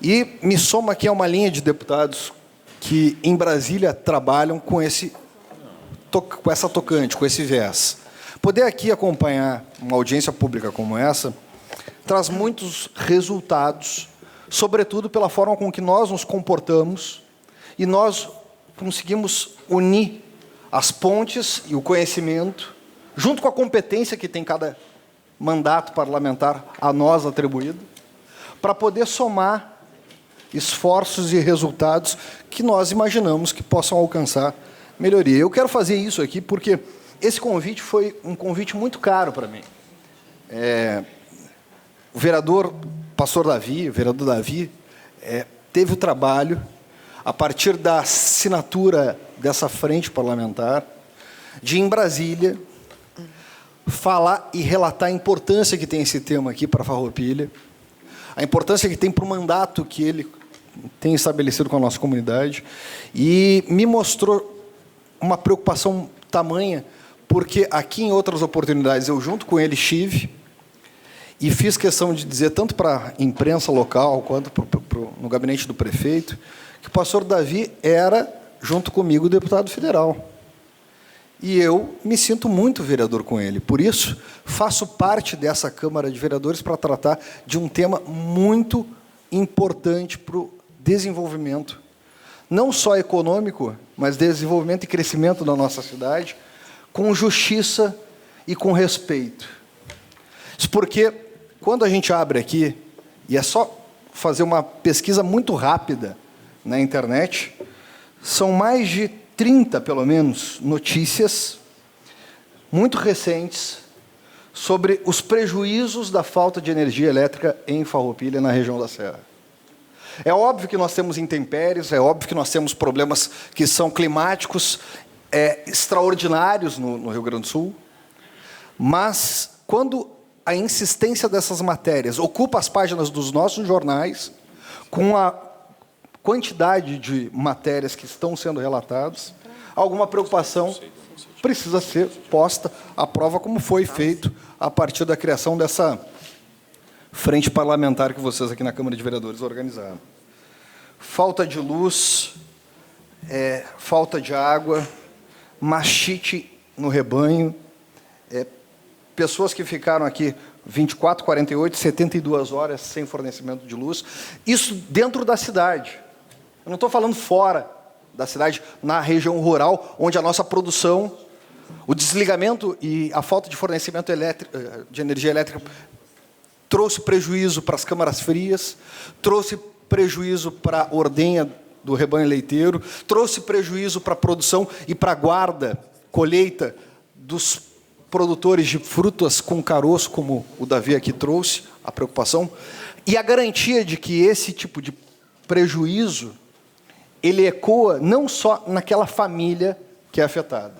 G: E me soma aqui a uma linha de deputados que em Brasília trabalham com essa tocante, com esse viés. Poder aqui acompanhar uma audiência pública como essa traz muitos resultados, sobretudo pela forma com que nós nos comportamos e nós conseguimos unir as pontes e o conhecimento, junto com a competência que tem cada mandato parlamentar a nós atribuído, para poder somar esforços e resultados que nós imaginamos que possam alcançar melhoria. Eu quero fazer isso aqui porque esse convite foi um convite muito caro para mim. O vereador vereador Davi, teve o trabalho, a partir da assinatura dessa frente parlamentar, de, em Brasília, falar e relatar a importância que tem esse tema aqui para a Farroupilha, a importância que tem para o mandato que ele tem estabelecido com a nossa comunidade, e me mostrou uma preocupação tamanha, porque aqui, em outras oportunidades, eu, junto com ele, estive, e fiz questão de dizer, tanto para a imprensa local, quanto no gabinete do prefeito, que o pastor Davi era, junto comigo, deputado federal. E eu me sinto muito vereador com ele. Por isso, faço parte dessa Câmara de Vereadores para tratar de um tema muito importante para o desenvolvimento, não só econômico, mas desenvolvimento e crescimento da nossa cidade, com justiça e com respeito. Isso porque, quando a gente abre aqui, e é só fazer uma pesquisa muito rápida na internet, são mais de 30, pelo menos, notícias muito recentes sobre os prejuízos da falta de energia elétrica em Farroupilha, na região da Serra. É óbvio que nós temos intempéries, é óbvio que nós temos problemas que são climáticos extraordinários no Rio Grande do Sul, mas quando a insistência dessas matérias ocupa as páginas dos nossos jornais, com a quantidade de matérias que estão sendo relatadas, alguma preocupação precisa ser posta à prova, como foi feito a partir da criação dessa frente parlamentar que vocês aqui na Câmara de Vereadores organizaram. Falta de luz, falta de água, mastite no rebanho, pessoas que ficaram aqui 24, 48, 72 horas sem fornecimento de luz, isso dentro da cidade. Eu não estou falando fora da cidade, na região rural, onde a nossa produção, o desligamento e a falta de fornecimento de energia elétrica trouxe prejuízo para as câmaras frias, trouxe prejuízo para a ordenha do rebanho leiteiro, trouxe prejuízo para a produção e para a guarda, colheita dos produtores de frutas com caroço, como o Davi aqui trouxe, a preocupação, e a garantia de que esse tipo de prejuízo ele ecoa não só naquela família que é afetada.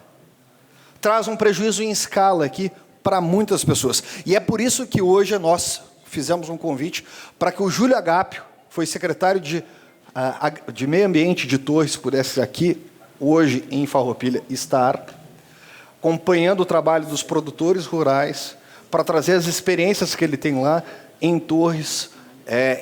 G: Traz um prejuízo em escala aqui para muitas pessoas. E é por isso que hoje nós fizemos um convite para que o Júlio Agápio, foi secretário de Meio Ambiente de Torres, pudesse aqui, hoje, em Farroupilha, estar acompanhando o trabalho dos produtores rurais para trazer as experiências que ele tem lá em Torres,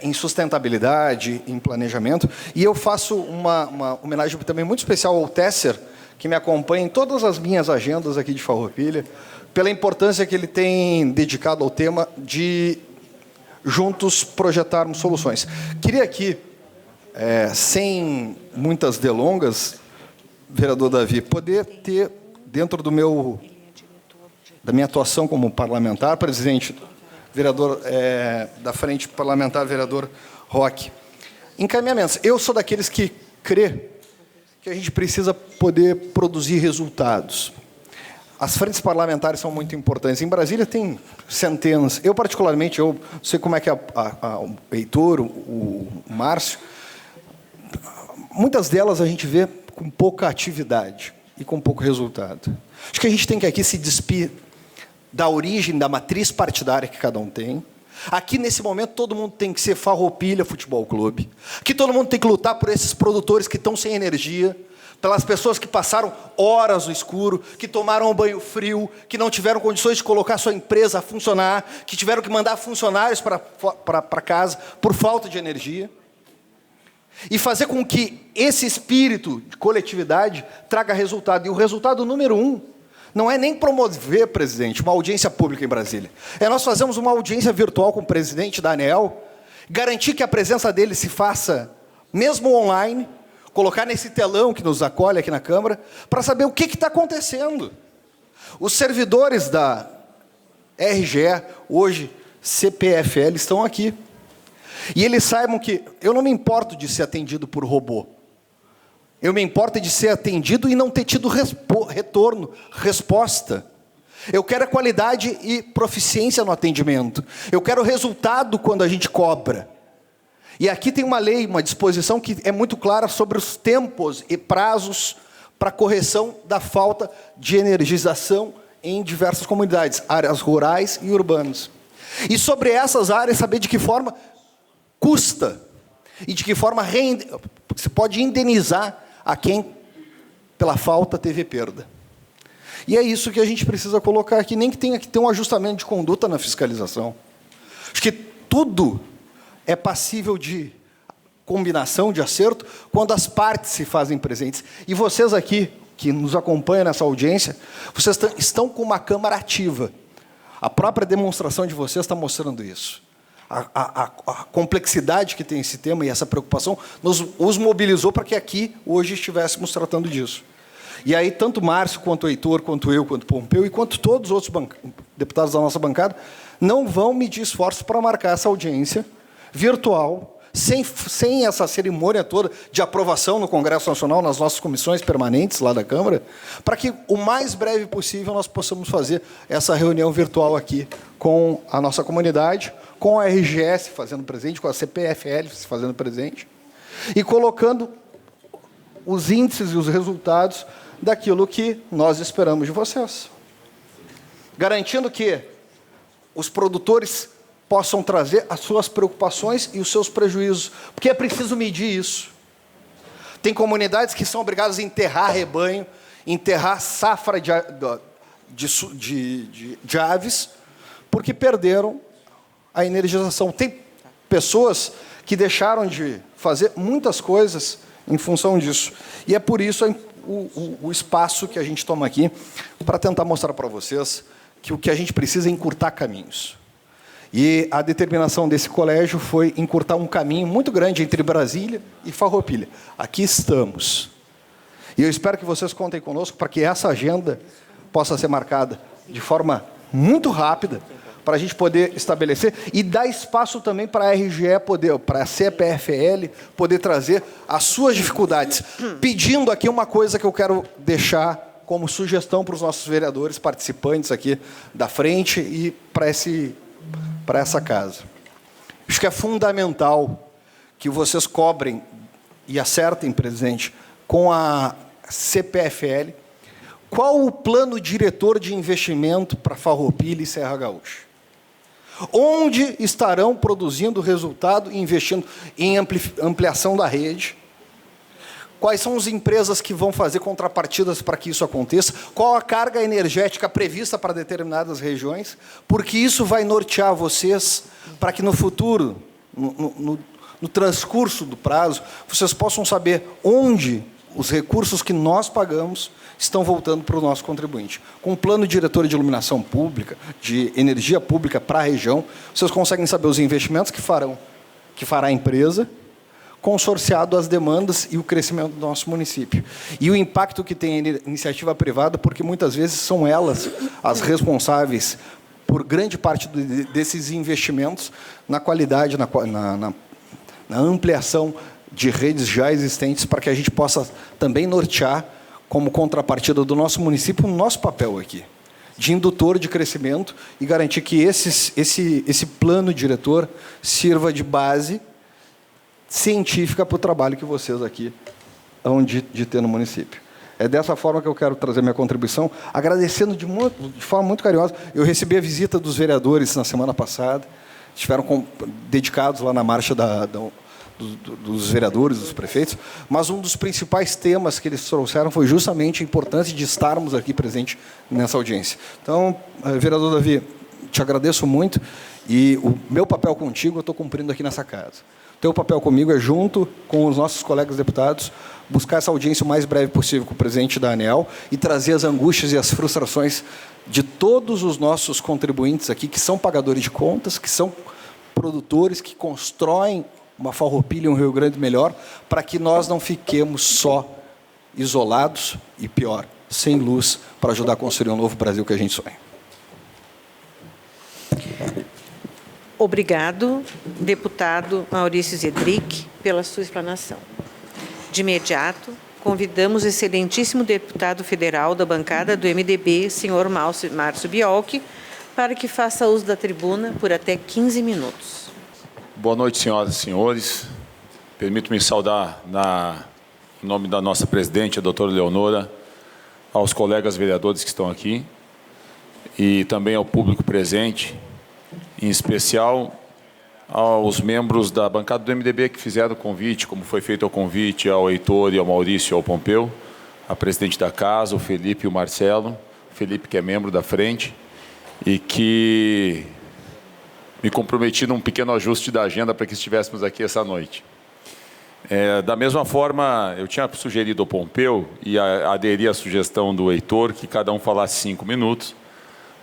G: em sustentabilidade, em planejamento. E eu faço uma homenagem também muito especial ao Tesser, que me acompanha em todas as minhas agendas aqui de Farroupilha, pela importância que ele tem dedicado ao tema de juntos projetarmos soluções. Queria aqui, sem muitas delongas, vereador Davi, poder ter, dentro da minha atuação como parlamentar, presidente, vereador da Frente Parlamentar, vereador Roque, encaminhamentos. Eu sou daqueles que crê que a gente precisa poder produzir resultados. As frentes parlamentares são muito importantes. Em Brasília tem centenas. Eu, particularmente, eu sei como é que o Heitor, o Márcio, muitas delas a gente vê com pouca atividade e com pouco resultado. Acho que a gente tem que aqui se despir da origem, da matriz partidária que cada um tem. Aqui, nesse momento, todo mundo tem que ser Farroupilha Futebol Clube. Aqui todo mundo tem que lutar por esses produtores que estão sem energia, pelas pessoas que passaram horas no escuro, que tomaram um banho frio, que não tiveram condições de colocar sua empresa a funcionar, que tiveram que mandar funcionários para casa por falta de energia. E fazer com que esse espírito de coletividade traga resultado. E o resultado número 1 não é nem promover, presidente, uma audiência pública em Brasília. É nós fazemos uma audiência virtual com o presidente da ANEEL, garantir que a presença dele se faça, mesmo online, colocar nesse telão que nos acolhe aqui na Câmara, para saber o que está acontecendo. Os servidores da RGE, hoje CPFL, estão aqui. E eles saibam que eu não me importo de ser atendido por robô. Eu me importo de ser atendido e não ter tido retorno, resposta. Eu quero a qualidade e proficiência no atendimento. Eu quero resultado quando a gente cobra. E aqui tem uma lei, uma disposição que é muito clara sobre os tempos e prazos para correção da falta de energização em diversas comunidades, áreas rurais e urbanas. E sobre essas áreas, saber de que forma custa e de que forma se pode indenizar a quem, pela falta, teve perda. E é isso que a gente precisa colocar aqui, nem que tenha que ter um ajustamento de conduta na fiscalização. Acho que tudo é passível de combinação, de acerto, quando as partes se fazem presentes. E vocês aqui, que nos acompanham nessa audiência, vocês estão com uma Câmara ativa. A própria demonstração de vocês está mostrando isso. A complexidade que tem esse tema e essa preocupação os mobilizou para que aqui, hoje, estivéssemos tratando disso. E aí, tanto Márcio, quanto o Heitor, quanto eu, quanto o Pompeu, e quanto todos os outros deputados da nossa bancada, não vão medir esforços para marcar essa audiência virtual, sem essa cerimônia toda de aprovação no Congresso Nacional, nas nossas comissões permanentes lá da Câmara, para que, o mais breve possível, nós possamos fazer essa reunião virtual aqui com a nossa comunidade, com a RGS fazendo presente, com a CPFL fazendo presente, e colocando os índices e os resultados daquilo que nós esperamos de vocês. Garantindo que os produtores possam trazer as suas preocupações e os seus prejuízos, porque é preciso medir isso. Tem comunidades que são obrigadas a enterrar rebanho, enterrar safra de aves, porque perderam a energização. Tem pessoas que deixaram de fazer muitas coisas em função disso. E é por isso o espaço que a gente toma aqui para tentar mostrar para vocês que o que a gente precisa é encurtar caminhos. E a determinação desse colégio foi encurtar um caminho muito grande entre Brasília e Farroupilha. Aqui estamos. E eu espero que vocês contem conosco para que essa agenda possa ser marcada de forma muito rápida, para a gente poder estabelecer e dar espaço também para a RGE poder, para a CPFL poder trazer as suas dificuldades. Pedindo aqui uma coisa que eu quero deixar como sugestão para os nossos vereadores participantes aqui da frente e para essa casa. Acho que é fundamental que vocês cobrem e acertem, presidente, com a CPFL, qual o plano diretor de investimento para Farroupilha e Serra Gaúcha. Onde estarão produzindo resultado e investindo em ampliação da rede? Quais são as empresas que vão fazer contrapartidas para que isso aconteça? Qual a carga energética prevista para determinadas regiões? Porque isso vai nortear vocês para que no futuro, no transcurso do prazo, vocês possam saber onde os recursos que nós pagamos estão voltando para o nosso contribuinte. Com um plano diretor de iluminação pública, de energia pública para a região, vocês conseguem saber os investimentos que fará a empresa, consorciado às demandas e o crescimento do nosso município. E o impacto que tem a iniciativa privada, porque muitas vezes são elas as responsáveis por grande parte desses investimentos na qualidade, na ampliação de redes já existentes, para que a gente possa também nortear, como contrapartida do nosso município, o nosso papel aqui, de indutor de crescimento e garantir que esse plano diretor sirva de base científica para o trabalho que vocês aqui hão de ter no município. É dessa forma que eu quero trazer minha contribuição, agradecendo de forma muito carinhosa. Eu recebi a visita dos vereadores na semana passada, estiveram dedicados lá na marcha do dos vereadores, dos prefeitos, mas um dos principais temas que eles trouxeram foi justamente a importância de estarmos aqui presentes nessa audiência. Então, vereador Davi, te agradeço muito e o meu papel contigo eu estou cumprindo aqui nessa casa. O teu papel comigo é, junto com os nossos colegas deputados, buscar essa audiência o mais breve possível com o presidente da ANEEL e trazer as angústias e as frustrações de todos os nossos contribuintes aqui, que são pagadores de contas, que são produtores, que constroem uma Farroupilha e um Rio Grande melhor, para que nós não fiquemos só isolados e, pior, sem luz para ajudar a construir um novo Brasil que a gente sonha.
C: Obrigado, deputado Maurício Zedrick, pela sua explanação. De imediato, convidamos o excelentíssimo deputado federal da bancada do MDB, senhor Márcio Biolchi, para que faça uso da tribuna por até 15 minutos.
H: Boa noite, senhoras e senhores. Permito-me saudar, em nome da nossa presidente, a doutora Leonora, aos colegas vereadores que estão aqui e também ao público presente, em especial aos membros da bancada do MDB que fizeram o convite, como foi feito o convite ao Heitor e ao Maurício e ao Pompeu, a presidente da casa, o Felipe e o Marcelo, o Felipe que é membro da frente, e que me comprometi num pequeno ajuste da agenda para que estivéssemos aqui essa noite. Da mesma forma, eu tinha sugerido ao Pompeu e aderi à sugestão do Heitor que cada um falasse 5 minutos,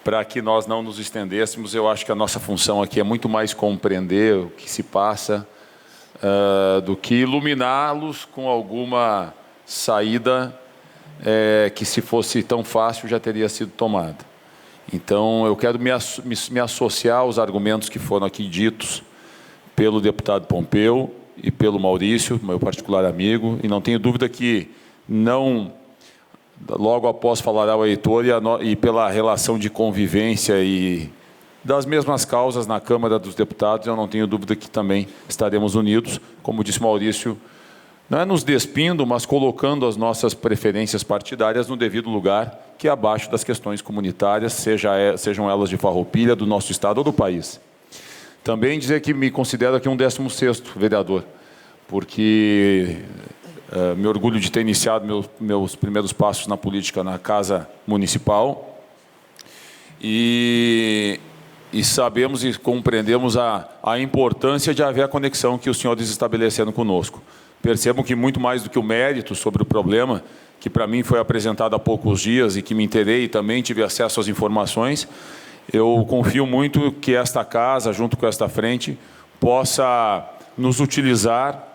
H: para que nós não nos estendêssemos. Eu acho que a nossa função aqui é muito mais compreender o que se passa do que iluminá-los com alguma saída que, se fosse tão fácil, já teria sido tomada. Então, eu quero me associar aos argumentos que foram aqui ditos pelo deputado Pompeu e pelo Maurício, meu particular amigo, e não tenho dúvida que logo após falar ao Heitor e pela relação de convivência e das mesmas causas na Câmara dos Deputados, eu não tenho dúvida que também estaremos unidos, como disse Maurício, não é nos despindo, mas colocando as nossas preferências partidárias no devido lugar, que é abaixo das questões comunitárias, sejam elas de Farroupilha, do nosso estado ou do país. Também dizer que me considero aqui um 16º vereador, porque me orgulho de ter iniciado meus primeiros passos na política na Casa Municipal e sabemos e compreendemos a importância de haver a conexão que os senhores estabeleceram conosco. Percebam que muito mais do que o mérito sobre o problema, que para mim foi apresentado há poucos dias e que me inteirei e também tive acesso às informações, eu confio muito que esta casa, junto com esta frente, possa nos utilizar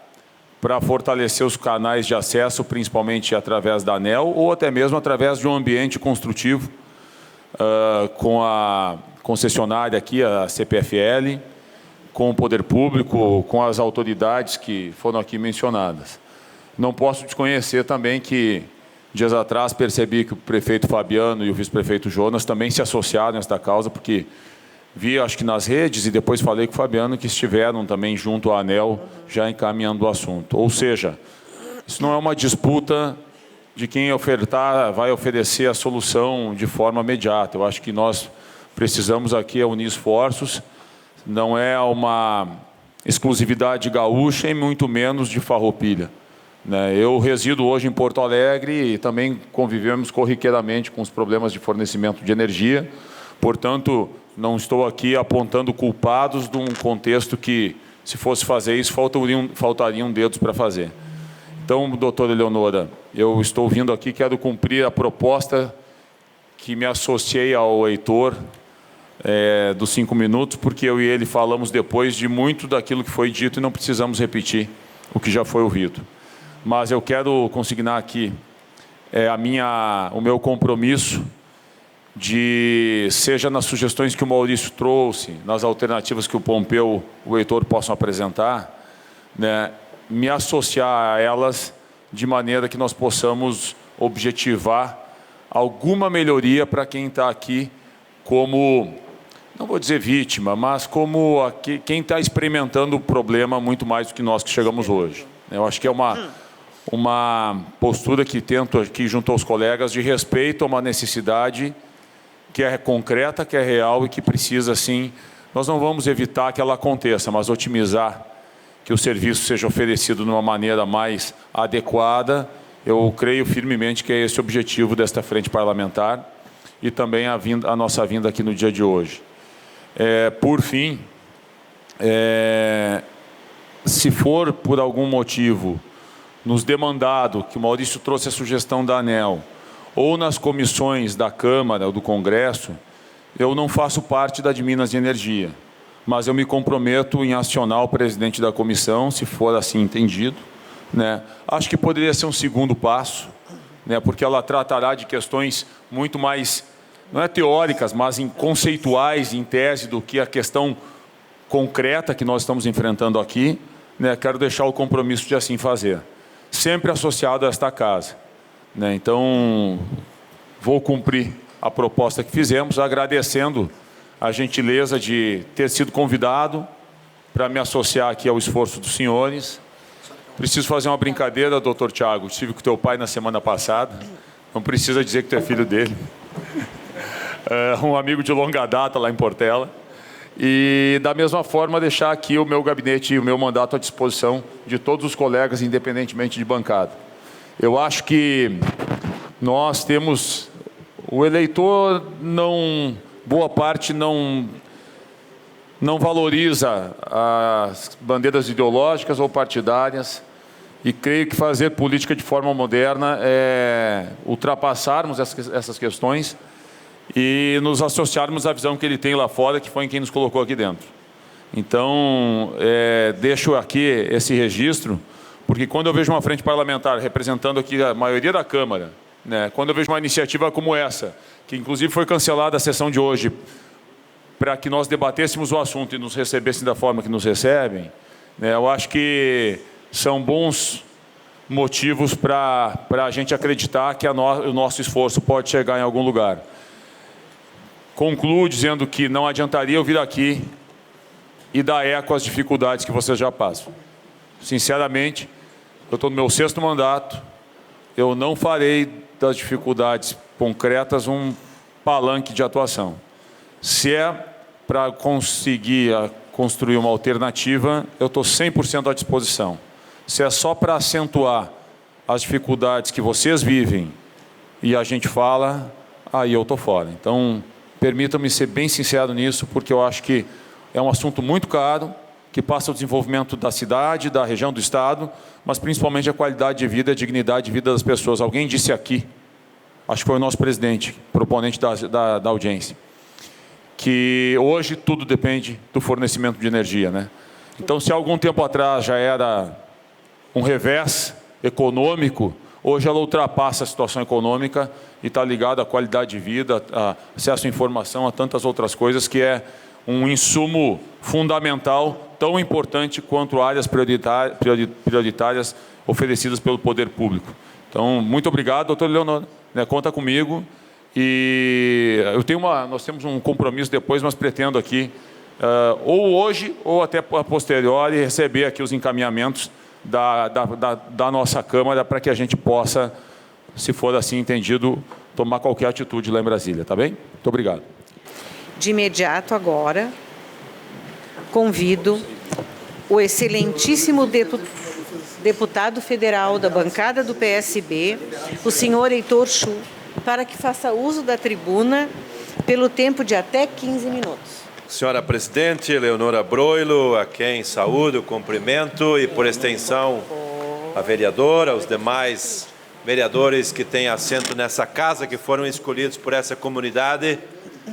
H: para fortalecer os canais de acesso, principalmente através da ANEEL ou até mesmo através de um ambiente construtivo com a concessionária aqui, a CPFL, com o poder público, com as autoridades que foram aqui mencionadas. Não posso desconhecer também que, dias atrás, percebi que o prefeito Fabiano e o vice-prefeito Jonas também se associaram a esta causa, porque vi, acho que nas redes, e depois falei com o Fabiano, que estiveram também junto à ANEEL, já encaminhando o assunto. Ou seja, isso não é uma disputa de quem vai oferecer a solução de forma imediata. Eu acho que nós precisamos aqui unir esforços. Não é uma exclusividade gaúcha e muito menos de Farroupilha. Eu resido hoje em Porto Alegre e também convivemos corriqueiramente com os problemas de fornecimento de energia. Portanto, não estou aqui apontando culpados de um contexto que, se fosse fazer isso, faltariam dedos para fazer. Então, doutora Eleonora, eu estou vindo aqui, quero cumprir a proposta que me associei ao Heitor, dos 5 minutos, porque eu e ele falamos depois de muito daquilo que foi dito e não precisamos repetir o que já foi ouvido. Mas eu quero consignar aqui o meu compromisso de, seja nas sugestões que o Maurício trouxe, nas alternativas que o Pompeu e o Heitor possam apresentar, me associar a elas de maneira que nós possamos objetivar alguma melhoria para quem está aqui como, não vou dizer vítima, mas como quem está experimentando o problema muito mais do que nós que chegamos hoje. Eu acho que é uma postura que tento aqui junto aos colegas de respeito a uma necessidade que é concreta, que é real e que precisa, sim, nós não vamos evitar que ela aconteça, mas otimizar que o serviço seja oferecido de uma maneira mais adequada. Eu creio firmemente que é esse o objetivo desta frente parlamentar e também a nossa vinda aqui no dia de hoje. Por fim, se for por algum motivo nos demandado, que o Maurício trouxe a sugestão da ANEEL, ou nas comissões da Câmara ou do Congresso, eu não faço parte da de Minas de Energia, mas eu me comprometo em acionar o presidente da comissão, se for assim entendido, né? Acho que poderia ser um segundo passo, né? Porque ela tratará de questões muito mais, não é teóricas, mas conceituais, em tese, do que a questão concreta que nós estamos enfrentando aqui, né? Quero deixar o compromisso de assim fazer, sempre associado a esta casa, né? Então, vou cumprir a proposta que fizemos, agradecendo a gentileza de ter sido convidado para me associar aqui ao esforço dos senhores. Preciso fazer uma brincadeira, doutor Tiago. Estive com teu pai na semana passada. Não precisa dizer que tu é filho dele. Um amigo de longa data lá em Portela. E, da mesma forma, deixar aqui o meu gabinete e o meu mandato à disposição de todos os colegas, independentemente de bancada. Eu acho que nós temos... O eleitor, boa parte, não valoriza as bandeiras ideológicas ou partidárias, e creio que fazer política de forma moderna é ultrapassarmos essas questões e nos associarmos à visão que ele tem lá fora, que foi quem nos colocou aqui dentro. Então, deixo aqui esse registro, porque quando eu vejo uma frente parlamentar representando aqui a maioria da Câmara, né, quando eu vejo uma iniciativa como essa, que inclusive foi cancelada a sessão de hoje, para que nós debatêssemos o assunto e nos recebessem da forma que nos recebem, né, eu acho que são bons motivos para a gente acreditar que o nosso esforço pode chegar em algum lugar. Concluo dizendo que não adiantaria eu vir aqui e dar eco às dificuldades que vocês já passam. Sinceramente, eu estou no meu 6º mandato, eu não farei das dificuldades concretas um palanque de atuação. Se é para conseguir construir uma alternativa, eu estou 100% à disposição. Se é só para acentuar as dificuldades que vocês vivem e a gente fala, aí eu estou fora. Então, permitam-me ser bem sincero nisso, porque eu acho que é um assunto muito caro, que passa o desenvolvimento da cidade, da região, do Estado, mas principalmente a qualidade de vida e a dignidade de vida das pessoas. Alguém disse aqui, acho que foi o nosso presidente, proponente da audiência, que hoje tudo depende do fornecimento de energia, né? Então, se há algum tempo atrás já era um revés econômico, hoje ela ultrapassa a situação econômica e está ligada à qualidade de vida, a acesso à informação, a tantas outras coisas, que é um insumo fundamental, tão importante quanto áreas prioritárias oferecidas pelo poder público. Então, muito obrigado, doutor Leonor, né, conta comigo. E nós temos um compromisso depois, mas pretendo aqui, ou hoje, ou até a posteriori, receber aqui os encaminhamentos da nossa Câmara, para que a gente possa, se for assim entendido, tomar qualquer atitude lá em Brasília, tá bem? Muito obrigado.
C: De imediato, agora, convido o excelentíssimo deputado federal da bancada do PSB, o senhor Heitor Chu, para que faça uso da tribuna pelo tempo de até 15 minutos.
F: Senhora Presidente, Eleonora Broilo, a quem saúdo, cumprimento, e por extensão a vereadora, os demais vereadores que têm assento nessa casa, que foram escolhidos por essa comunidade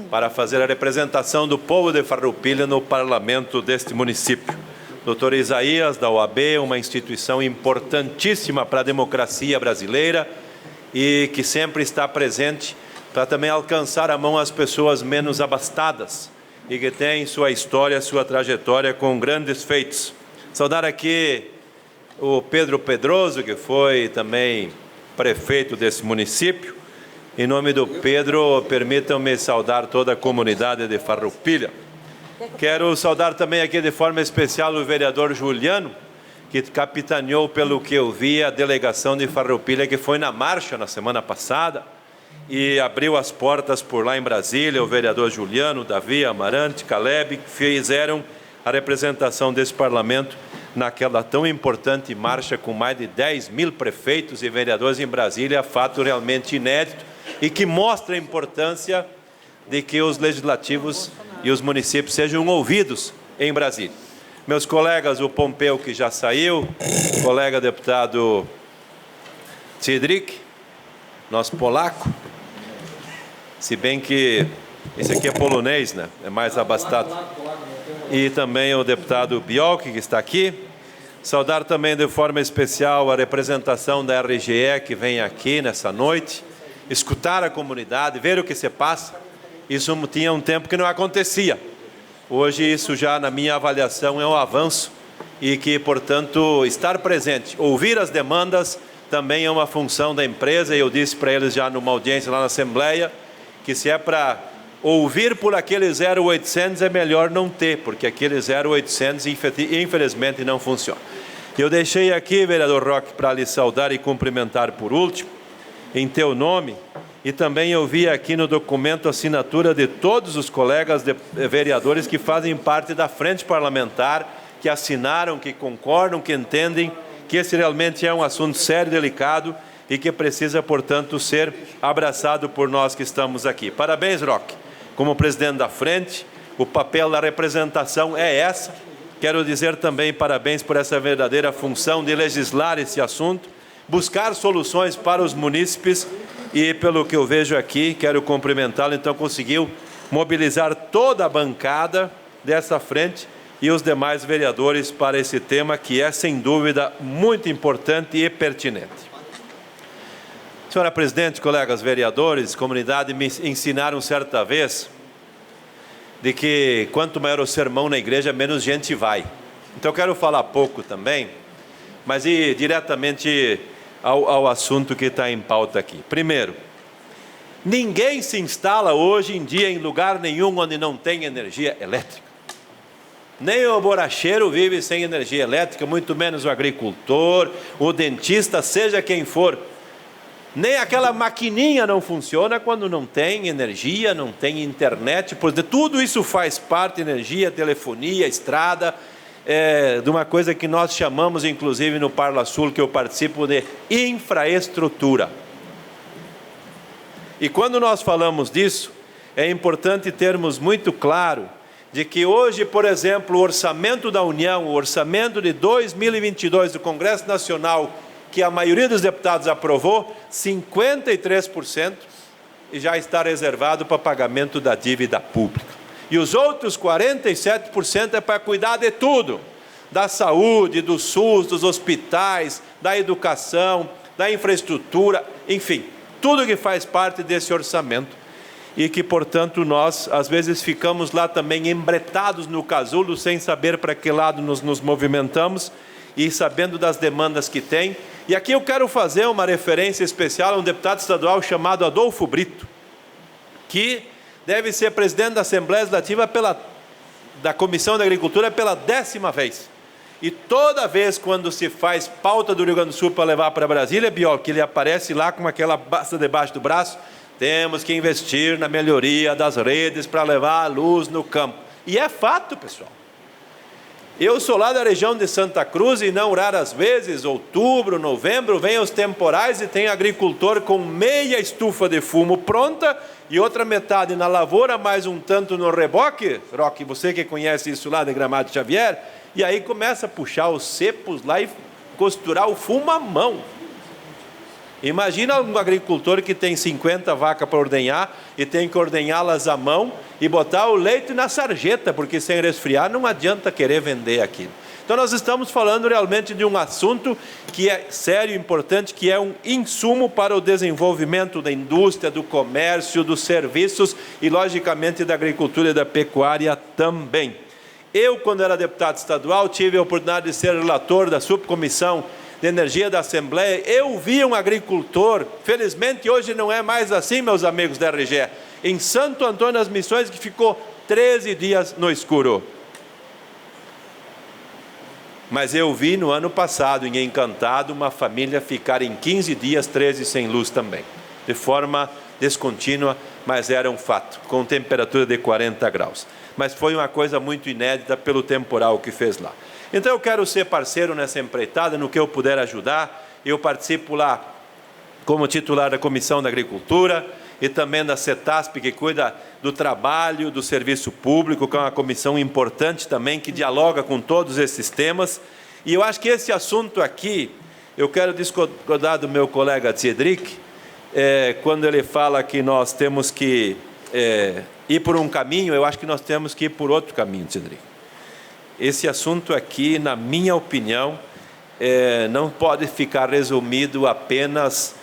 F: para fazer a representação do povo de Farroupilha no parlamento deste município. Doutor Isaías, da OAB, uma instituição importantíssima para a democracia brasileira e que sempre está presente para também alcançar a mão as pessoas menos abastadas e que tem sua história, sua trajetória com grandes feitos. Saudar aqui o Pedro Pedroso, que foi também prefeito desse município. Em nome do Pedro, permitam-me saudar toda a comunidade de Farroupilha. Quero saudar também aqui de forma especial o vereador Juliano, que capitaneou, pelo que eu vi, a delegação de Farroupilha, que foi na marcha na semana passada e abriu as portas por lá em Brasília. O vereador Juliano, Davi, Amarante, Caleb, fizeram a representação desse parlamento naquela tão importante marcha com mais de 10 mil prefeitos e vereadores em Brasília, fato realmente inédito e que mostra a importância de que os legislativos e os municípios sejam ouvidos em Brasília. Meus colegas, o Pompeu, que já saiu, o colega deputado Cedric, nosso polaco, se bem que esse aqui é polonês, né? É mais abastado. E também o deputado Biolk, que está aqui. Saudar também de forma especial a representação da RGE, que vem aqui nessa noite, escutar a comunidade, ver o que se passa. Isso tinha um tempo que não acontecia. Hoje isso já, na minha avaliação, é um avanço e que, portanto, estar presente, ouvir as demandas, também é uma função da empresa. E eu disse para eles já numa audiência lá na Assembleia, que se é para ouvir por aquele 0800 é melhor não ter, porque aquele 0800 infelizmente não funciona. Eu deixei aqui, vereador Roque, para lhe saudar e cumprimentar por último, em teu nome, e também eu vi aqui no documento a assinatura de todos os colegas vereadores que fazem parte da frente parlamentar, que assinaram, que concordam, que entendem que esse realmente é um assunto sério, delicado e que precisa, portanto, ser abraçado por nós que estamos aqui. Parabéns, Roque. Como presidente da frente, o papel da representação é essa. Quero dizer também parabéns por essa verdadeira função de legislar esse assunto, buscar soluções para os munícipes e, pelo que eu vejo aqui, quero cumprimentá-lo, então conseguiu mobilizar toda a bancada dessa frente e os demais vereadores para esse tema que é, sem dúvida, muito importante e pertinente. Senhora presidente, colegas vereadores, comunidade, me ensinaram certa vez de que quanto maior o sermão na igreja, menos gente vai. Então eu quero falar pouco também, mas ir diretamente ao assunto que está em pauta aqui. Primeiro, ninguém se instala hoje em dia em lugar nenhum onde não tem energia elétrica. Nem o boracheiro vive sem energia elétrica, muito menos o agricultor, o dentista, seja quem for. Nem aquela maquininha não funciona quando não tem energia, não tem internet, porque tudo isso faz parte, energia, telefonia, estrada, de uma coisa que nós chamamos, inclusive no Parla Sul, que eu participo, de infraestrutura. E quando nós falamos disso, é importante termos muito claro de que hoje, por exemplo, o orçamento da União, o orçamento de 2022 do Congresso Nacional, que a maioria dos deputados aprovou, 53% e já está reservado para pagamento da dívida pública. E os outros 47% é para cuidar de tudo, da saúde, do SUS, dos hospitais, da educação, da infraestrutura, enfim, tudo que faz parte desse orçamento. E que, portanto, nós, às vezes, ficamos lá também embretados no casulo, sem saber para que lado nos movimentamos e sabendo das demandas que tem. E aqui eu quero fazer uma referência especial a um deputado estadual chamado Adolfo Brito, que deve ser presidente da Assembleia Legislativa da Comissão da Agricultura pela 10ª vez. E toda vez quando se faz pauta do Rio Grande do Sul para levar para Brasília, que ele aparece lá com aquela basta debaixo do braço, temos que investir na melhoria das redes para levar a luz no campo. E é fato, pessoal. Eu sou lá da região de Santa Cruz e não raras vezes, outubro, novembro, vem os temporais e tem agricultor com meia estufa de fumo pronta e outra metade na lavoura, mais um tanto no reboque. Roque, você que conhece isso lá de Gramado Xavier, e aí começa a puxar os cepos lá e costurar o fumo à mão. Imagina um agricultor que tem 50 vacas para ordenhar e tem que ordenhá-las à mão e botar o leite na sarjeta, porque sem resfriar não adianta querer vender aquilo. Então nós estamos falando realmente de um assunto que é sério e importante, que é um insumo para o desenvolvimento da indústria, do comércio, dos serviços e, logicamente, da agricultura e da pecuária também. Eu, quando era deputado estadual, tive a oportunidade de ser relator da subcomissão de energia da Assembleia. Eu vi um agricultor, felizmente hoje não é mais assim, meus amigos da RGE, em Santo Antônio das Missões, que ficou 13 dias no escuro. Mas eu vi no ano passado, em Encantado, uma família ficar em 15 dias, 13 sem luz também, de forma descontínua, mas era um fato, com temperatura de 40 graus. Mas foi uma coisa muito inédita pelo temporal que fez lá. Então eu quero ser parceiro nessa empreitada, no que eu puder ajudar. Eu participo lá como titular da Comissão da Agricultura e também da CETASP, que cuida do trabalho, do serviço público, que é uma comissão importante também, que dialoga com todos esses temas. E eu acho que esse assunto aqui, eu quero discordar do meu colega Cedric, quando ele fala que nós temos que ir por um caminho, eu acho que nós temos que ir por outro caminho, Cedric. Esse assunto aqui, na minha opinião, não pode ficar resumido apenas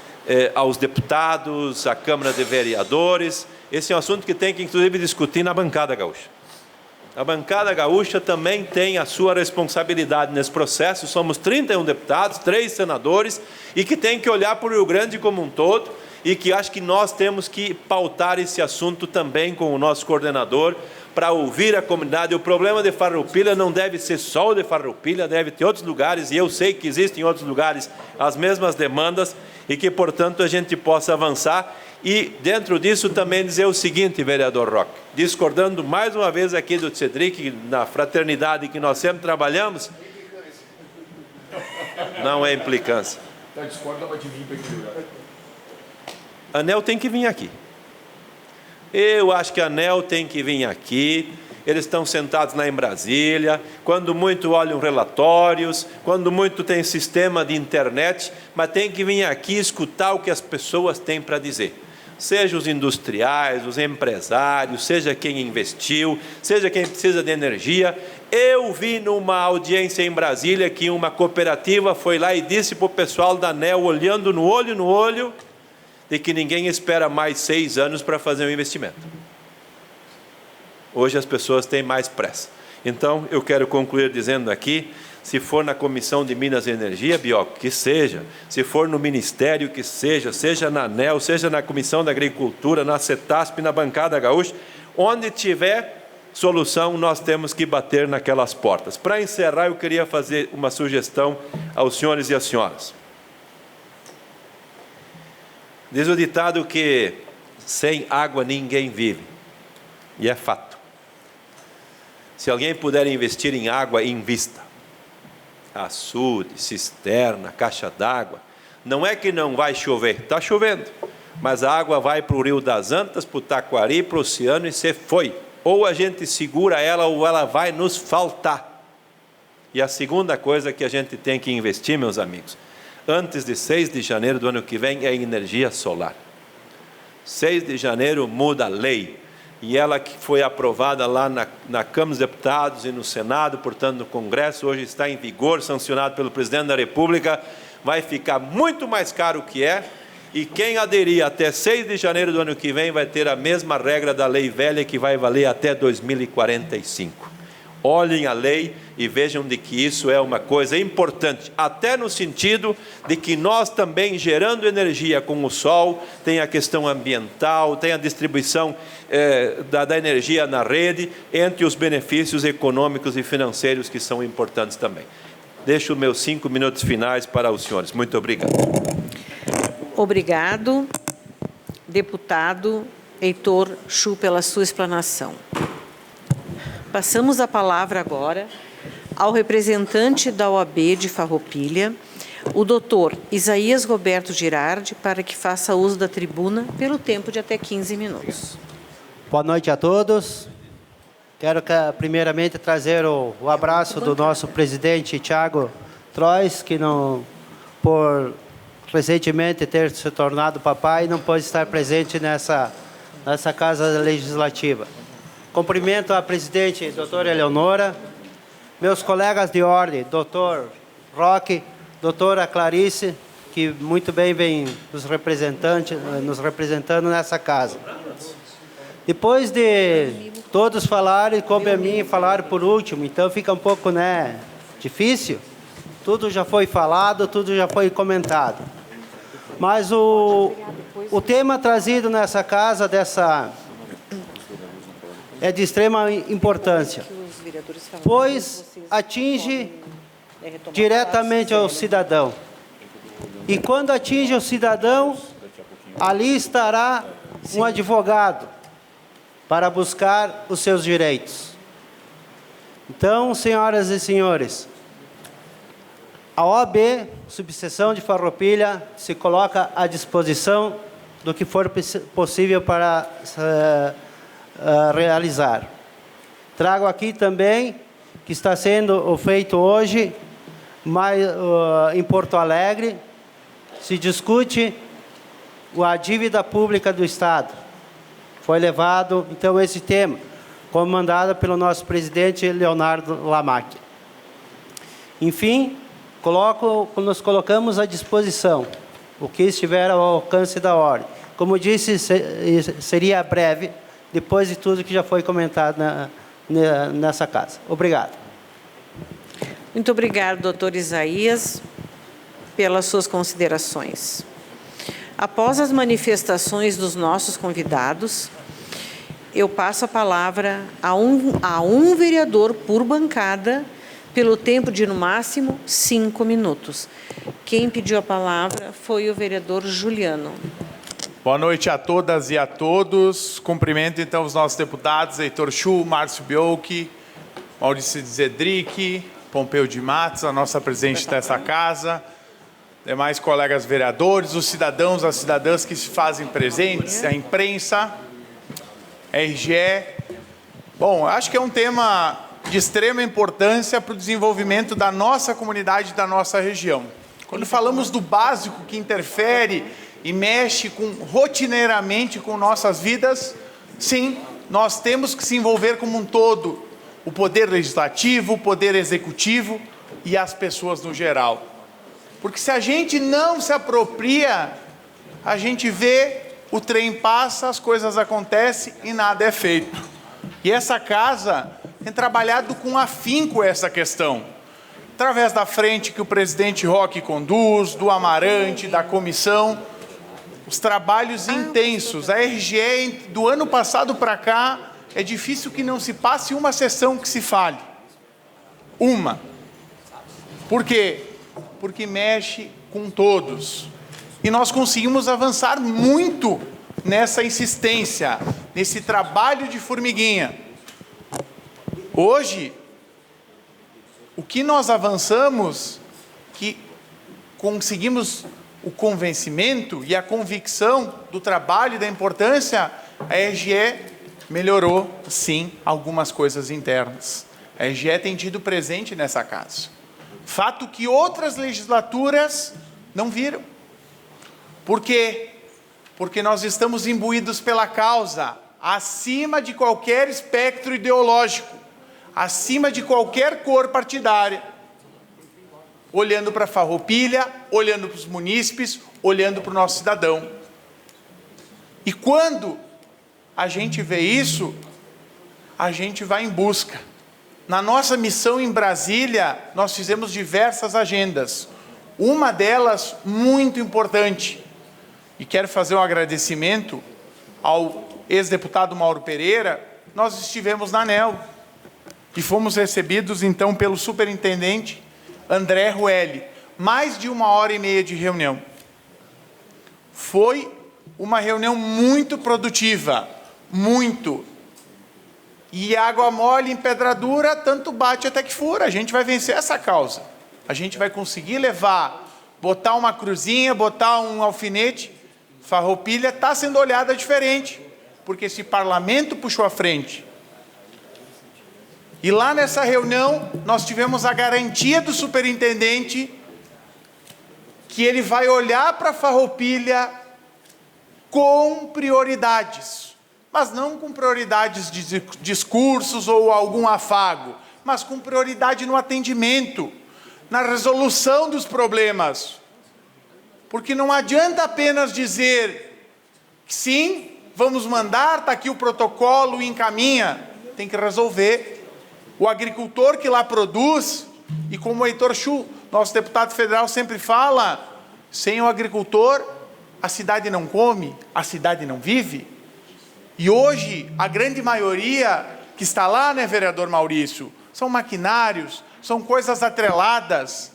F: aos deputados, à Câmara de Vereadores. Esse é um assunto que tem que, inclusive, discutir na bancada gaúcha. A bancada gaúcha também tem a sua responsabilidade nesse processo. Somos 31 deputados, 3 senadores, e que tem que olhar para o Rio Grande como um todo, e que acho que nós temos que pautar esse assunto também com o nosso coordenador, para ouvir a comunidade. O problema de Farroupilha não deve ser só o de Farroupilha, deve ter outros lugares, e eu sei que existem em outros lugares as mesmas demandas, e que, portanto, a gente possa avançar. E, dentro disso, também dizer o seguinte, vereador Roque, discordando mais uma vez aqui do Cedric, na fraternidade que nós sempre trabalhamos, não é implicância. A ANEEL tem que vir aqui. Eu acho que a ANEEL tem que vir aqui. Eles estão sentados lá em Brasília, quando muito olham relatórios, quando muito tem sistema de internet, mas tem que vir aqui escutar o que as pessoas têm para dizer. Seja os industriais, os empresários, seja quem investiu, seja quem precisa de energia. Eu vi numa audiência em Brasília que uma cooperativa foi lá e disse para o pessoal da ANEEL, olhando no olho, de que ninguém espera mais 6 anos para fazer um investimento. Hoje as pessoas têm mais pressa. Então, eu quero concluir dizendo aqui, se for na Comissão de Minas e Energia, Bioco, que seja, se for no Ministério, que seja na ANEEL, seja na Comissão da Agricultura, na CETASP, na Bancada Gaúcha, onde tiver solução, nós temos que bater naquelas portas. Para encerrar, eu queria fazer uma sugestão aos senhores e às senhoras. Diz o ditado que sem água ninguém vive, e é fato. Se alguém puder investir em água, invista. Açude, cisterna, caixa d'água. Não é que não vai chover, está chovendo, mas a água vai para o Rio das Antas, para o Taquari, para o oceano e se foi. Ou a gente segura ela ou ela vai nos faltar. E a segunda coisa que a gente tem que investir, meus amigos, antes de 6 de janeiro do ano que vem, é energia solar. 6 de janeiro muda a lei. E ela que foi aprovada lá na Câmara dos Deputados e no Senado, portanto no Congresso, hoje está em vigor, sancionado pelo Presidente da República, vai ficar muito mais caro que é, e quem aderir até 6 de janeiro do ano que vem vai ter a mesma regra da lei velha, que vai valer até 2045. Olhem a lei e vejam de que isso é uma coisa importante, até no sentido de que nós também, gerando energia com o sol, tem a questão ambiental, tem a distribuição da energia na rede, entre os benefícios econômicos e financeiros que são importantes também. Deixo os meus 5 minutos finais para os senhores. Muito obrigado.
C: Obrigado, deputado Heitor Chu, pela sua explanação. Passamos a palavra agora ao representante da OAB de Farroupilha, o doutor Isaías Roberto Girardi, para que faça uso da tribuna pelo tempo de até 15 minutos.
I: Boa noite a todos. Quero primeiramente trazer o abraço do nosso presidente Thiago Trois, que por recentemente ter se tornado papai, não pôde estar presente nessa Casa Legislativa. Cumprimento a presidente, doutora Eleonora, meus colegas de ordem, doutor Roque, doutora Clarice, que muito bem vem nos representando nessa casa. Depois de todos falarem, coube a mim falar por último, então fica um pouco difícil. Tudo já foi falado, tudo já foi comentado. Mas o tema trazido nessa casa, é de extrema importância, pois atinge diretamente ao cidadão. E quando atinge o cidadão, ali estará um advogado para buscar os seus direitos. Então, senhoras e senhores, a OAB, subseção de Farroupilha, se coloca à disposição do que for possível para realizar. Trago aqui também que está sendo feito hoje, em Porto Alegre, se discute a dívida pública do Estado. Foi levado, então, esse tema, comandado pelo nosso presidente Leonardo Lamacchi. Enfim, nos colocamos à disposição, o que estiver ao alcance da ordem. Como disse, seria breve, depois de tudo que já foi comentado nessa casa. Obrigado.
C: Muito obrigado, doutor Isaías, pelas suas considerações. Após as manifestações dos nossos convidados, eu passo a palavra a um vereador por bancada, pelo tempo de, no máximo, 5 minutos. Quem pediu a palavra foi o vereador Juliano.
J: Boa noite a todas e a todos. Cumprimento, então, os nossos deputados, Heitor Chu, Márcio Biolchi, Maurício Zedric, Pompeu de Matos, a nossa presidente dessa casa, demais colegas vereadores, os cidadãos, as cidadãs que se fazem presentes, a imprensa, a RGE. Bom, acho que é um tema de extrema importância para o desenvolvimento da nossa comunidade, da nossa região. Quando falamos do básico que interfere e mexe rotineiramente com nossas vidas, sim, nós temos que se envolver como um todo, o poder legislativo, o poder executivo e as pessoas no geral. Porque se a gente não se apropria, a gente vê, o trem passa, as coisas acontecem e nada é feito. E essa casa tem trabalhado com afinco essa questão, através da frente que o presidente Roque conduz, do Amarante, da comissão, os trabalhos intensos. A RGE, do ano passado para cá, é difícil que não se passe uma sessão que se fale. Uma. Por quê? Porque mexe com todos. E nós conseguimos avançar muito nessa insistência, nesse trabalho de formiguinha. Hoje, o que nós avançamos, que conseguimos o convencimento e a convicção do trabalho e da importância, a RGE melhorou, sim, algumas coisas internas. A RGE tem tido presente nessa casa. Fato que outras legislaturas não viram. Por quê? Porque nós estamos imbuídos pela causa, acima de qualquer espectro ideológico, acima de qualquer cor partidária, olhando para a Farroupilha, olhando para os munícipes, olhando para o nosso cidadão. E quando a gente vê isso, a gente vai em busca. Na nossa missão em Brasília, nós fizemos diversas agendas. Uma delas, muito importante, e quero fazer um agradecimento ao ex-deputado Mauro Pereira, nós estivemos na ANEEL e fomos recebidos, então, pelo superintendente André Ruelli. Mais de 1h30 de reunião. Foi uma reunião muito produtiva, muito. E água mole em pedra dura, tanto bate até que fura. A gente vai vencer essa causa. A gente vai conseguir levar, botar uma cruzinha, botar um alfinete. Farroupilha está sendo olhada diferente, porque esse parlamento puxou à frente. E lá nessa reunião, nós tivemos a garantia do superintendente que ele vai olhar para Farroupilha com prioridades, mas não com prioridades de discursos ou algum afago, mas com prioridade no atendimento, na resolução dos problemas. Porque não adianta apenas dizer que sim, vamos mandar, está aqui o protocolo, encaminha, tem que resolver. O agricultor que lá produz, e como o Heitor Chu, nosso deputado federal, sempre fala, sem o agricultor, a cidade não come, a cidade não vive. E hoje, a grande maioria que está lá, né, vereador Maurício, são maquinários, são coisas atreladas.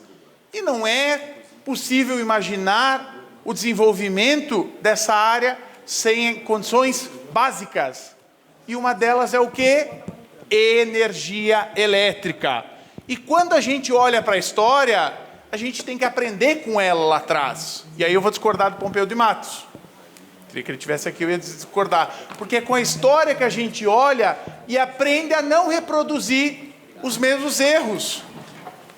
J: E não é possível imaginar o desenvolvimento dessa área sem condições básicas. E uma delas é o quê? Energia elétrica. E quando a gente olha para a história, a gente tem que aprender com ela lá atrás. E aí eu vou discordar do Pompeu de Matos. Queria que ele estivesse aqui, eu ia discordar. Porque é com a história que a gente olha e aprende a não reproduzir os mesmos erros.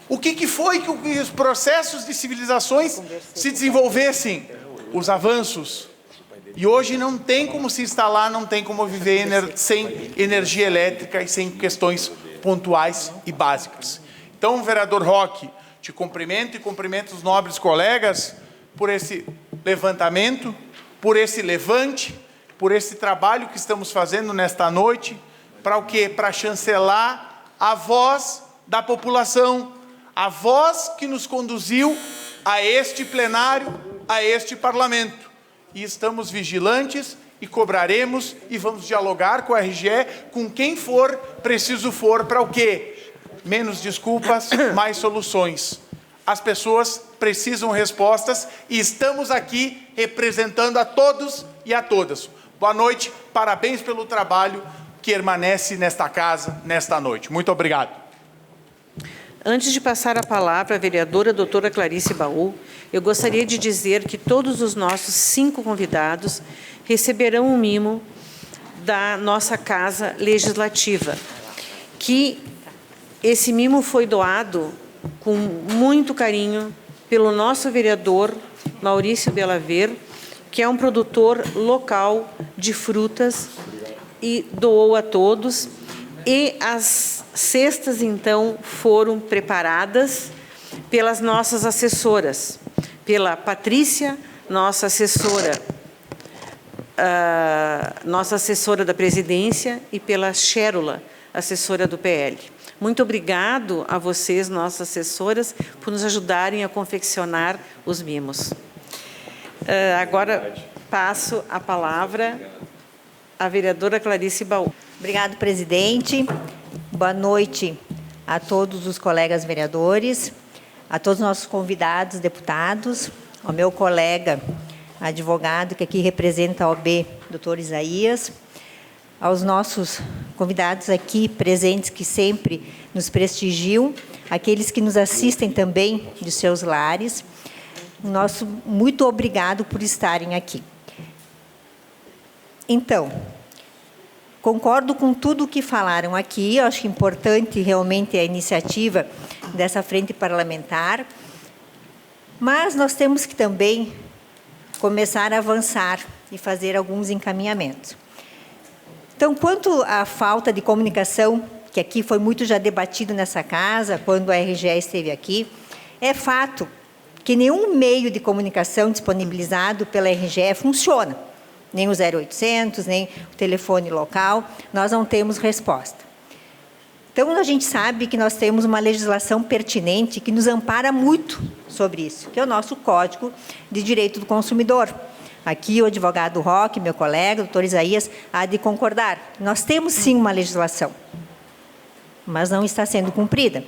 J: O que foi que os processos de civilizações se desenvolvessem? Os avanços. E hoje não tem como se instalar, não tem como viver sem energia elétrica e sem questões pontuais e básicas. Então, vereador Roque, te cumprimento e cumprimento os nobres colegas por esse levantamento, por esse levante, por esse trabalho que estamos fazendo nesta noite, para o quê? Para chancelar a voz da população, a voz que nos conduziu a este plenário, a este parlamento. E estamos vigilantes e cobraremos e vamos dialogar com a RGE, com quem for, preciso for, para o quê? Menos desculpas, mais soluções. As pessoas precisam respostas e estamos aqui representando a todos e a todas. Boa noite, parabéns pelo trabalho que permanece nesta casa, nesta noite. Muito obrigado.
C: Antes de passar a palavra à vereadora doutora Clarice Baú, eu gostaria de dizer que todos os nossos 5 convidados receberão um mimo da nossa Casa Legislativa, que esse mimo foi doado com muito carinho pelo nosso vereador Maurício Belaver, que é um produtor local de frutas, e doou a todos. E as cestas, então, foram preparadas pelas nossas assessoras, pela Patrícia, nossa assessora da presidência, e pela Chérula, assessora do PL. Muito obrigado a vocês, nossas assessoras, por nos ajudarem a confeccionar os mimos. Agora passo a palavra à vereadora Clarice Baú.
K: Obrigado, presidente. Boa noite a todos os colegas vereadores, a todos os nossos convidados, deputados, ao meu colega advogado que aqui representa a OAB, doutor Isaías, aos nossos convidados aqui presentes que sempre nos prestigiam, aqueles que nos assistem também de seus lares. Nosso muito obrigado por estarem aqui. Então, concordo com tudo o que falaram aqui. Eu acho que importante realmente a iniciativa dessa frente parlamentar, mas nós temos que também começar a avançar e fazer alguns encaminhamentos. Então, quanto à falta de comunicação, que aqui foi muito já debatido nessa casa, quando a RGE esteve aqui, é fato que nenhum meio de comunicação disponibilizado pela RGE funciona. Nem o 0800, nem o telefone local, nós não temos resposta. Então, a gente sabe que nós temos uma legislação pertinente que nos ampara muito sobre isso, que é o nosso Código de Direito do Consumidor. Aqui o advogado Roque, meu colega, o doutor Isaías, há de concordar. Nós temos, sim, uma legislação, mas não está sendo cumprida.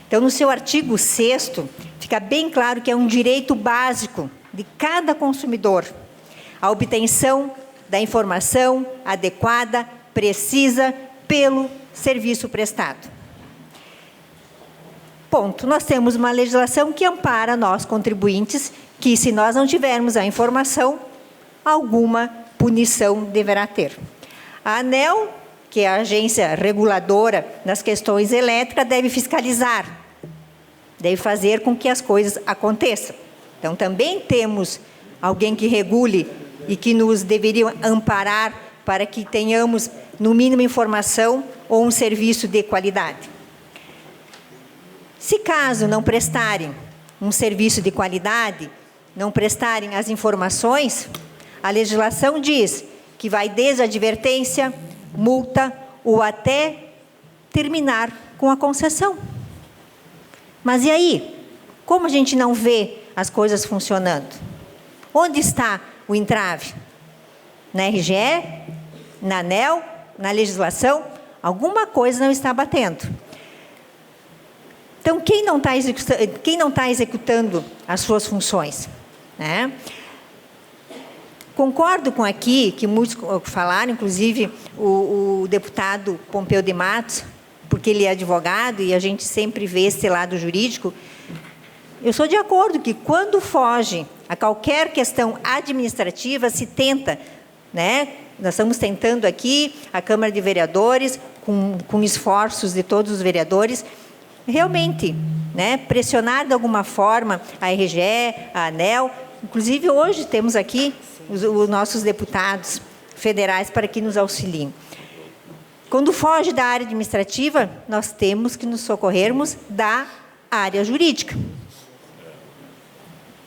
K: Então, no seu artigo 6º, fica bem claro que é um direito básico de cada consumidor a obtenção da informação adequada, precisa, pelo serviço prestado. Ponto. Nós temos uma legislação que ampara nós, contribuintes, que se nós não tivermos a informação, alguma punição deverá ter. A ANEEL, que é a agência reguladora nas questões elétricas, deve fiscalizar, deve fazer com que as coisas aconteçam. Então, também temos alguém que regule e que nos deveria amparar para que tenhamos, no mínimo, informação ou um serviço de qualidade. Se caso não prestarem um serviço de qualidade, não prestarem as informações, a legislação diz que vai desde a advertência, multa ou até terminar com a concessão. Mas e aí? Como a gente não vê as coisas funcionando? Onde está o entrave? Na RGE? Na ANEEL? Na legislação? Alguma coisa não está batendo. Então, quem não está executando as suas funções? Né? Concordo com aqui, que muitos falaram, inclusive o deputado Pompeu de Matos, porque ele é advogado e a gente sempre vê esse lado jurídico. Eu sou de acordo que, quando foge a qualquer questão administrativa, se tenta, né? Nós estamos tentando aqui, a Câmara de Vereadores, com esforços de todos os vereadores, realmente, né, pressionar de alguma forma a RGE, a ANEEL. Inclusive, hoje temos aqui os nossos deputados federais para que nos auxiliem. Quando foge da área administrativa, nós temos que nos socorrermos da área jurídica.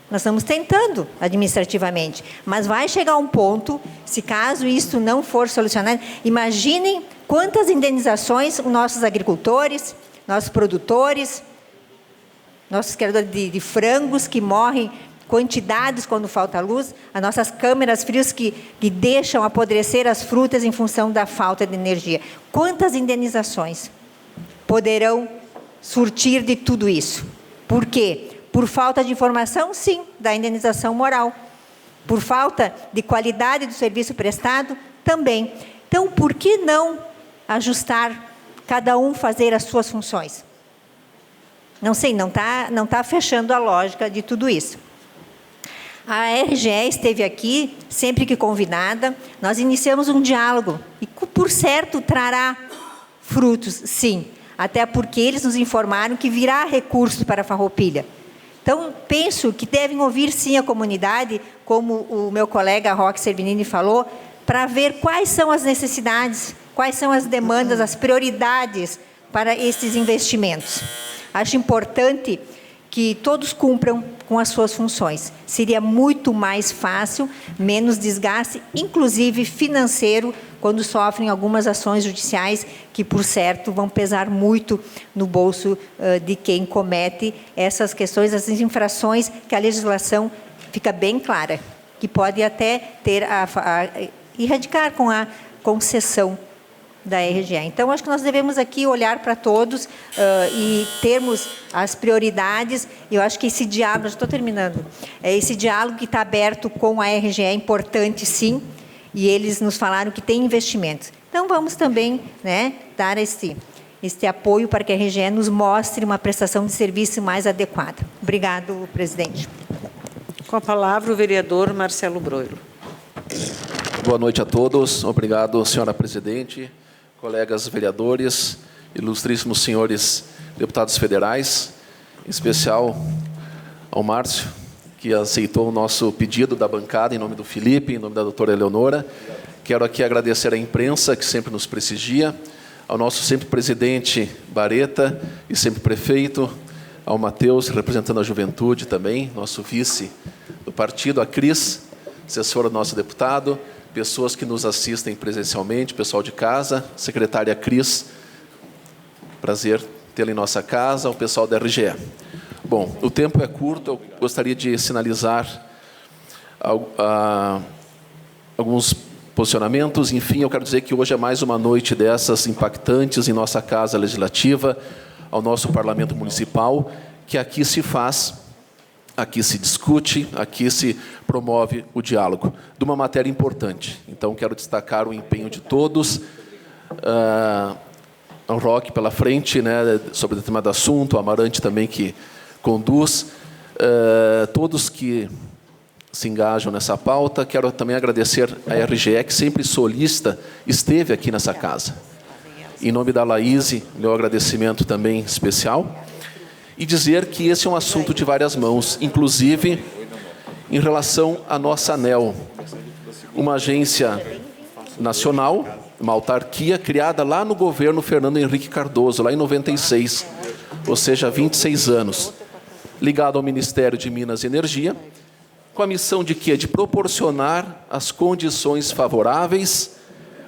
K: Nós estamos tentando administrativamente, mas vai chegar um ponto, se caso isso não for solucionado, imaginem quantas indenizações os nossos agricultores, nossos produtores, nossos criadores de frangos que morrem, quantidades quando falta luz, as nossas câmeras frias que deixam apodrecer as frutas em função da falta de energia. Quantas indenizações poderão surtir de tudo isso? Por quê? Por falta de informação, sim, da indenização moral. Por falta de qualidade do serviço prestado, também. Então, por que não ajustar, cada um fazer as suas funções? Não sei, não tá fechando a lógica de tudo isso. A RGE esteve aqui, sempre que convidada, nós iniciamos um diálogo, e, por certo, trará frutos, sim, até porque eles nos informaram que virá recurso para a Farroupilha. Então, penso que devem ouvir, sim, a comunidade, como o meu colega Roque Servinini falou, para ver quais são as necessidades, quais são as demandas, as prioridades para esses investimentos. Acho importante que todos cumpram com as suas funções. Seria muito mais fácil, menos desgaste, inclusive financeiro, quando sofrem algumas ações judiciais que, por certo, vão pesar muito no bolso de quem comete essas questões, essas infrações que a legislação fica bem clara, que pode até ter erradicar com a concessão da RGE. Então, acho que nós devemos aqui olhar para todos e termos as prioridades. Eu acho que esse diálogo, já estou terminando, esse diálogo que está aberto com a RGE é importante, sim, e eles nos falaram que tem investimentos. Então, vamos também, né, dar este apoio para que a RGE nos mostre uma prestação de serviço mais adequada. Obrigado, presidente.
C: Com a palavra, o vereador Marcelo Broilo.
L: Boa noite a todos. Obrigado, senhora presidente, colegas vereadores, ilustríssimos senhores deputados federais, em especial ao Márcio, que aceitou o nosso pedido da bancada, em nome do Felipe, em nome da doutora Eleonora. Quero aqui agradecer à imprensa, que sempre nos prestigia, ao nosso sempre presidente Bareta e sempre prefeito, ao Matheus, representando a juventude também, nosso vice do partido, a Cris, assessora do nosso deputado, pessoas que nos assistem presencialmente, pessoal de casa, secretária Cris, prazer tê-la em nossa casa, o pessoal da RGE. Bom, o tempo é curto, eu gostaria de sinalizar alguns posicionamentos. Enfim, eu quero dizer que hoje é mais uma noite dessas impactantes em nossa Casa Legislativa, ao nosso Parlamento Municipal, que aqui se faz, aqui se discute, aqui se promove o diálogo de uma matéria importante. Então, quero destacar o empenho de todos, o Roque pela frente, né, sobre determinado assunto, o Amarante também que conduz, todos que se engajam nessa pauta. Quero também agradecer a RGE, que sempre solista, esteve aqui nessa casa. Em nome da Laíse, meu agradecimento também especial. E dizer que esse é um assunto de várias mãos, inclusive em relação à nossa ANEEL, uma agência nacional, uma autarquia criada lá no governo Fernando Henrique Cardoso, lá em 96, ou seja, há 26 anos, ligado ao Ministério de Minas e Energia, com a missão de quê? De proporcionar as condições favoráveis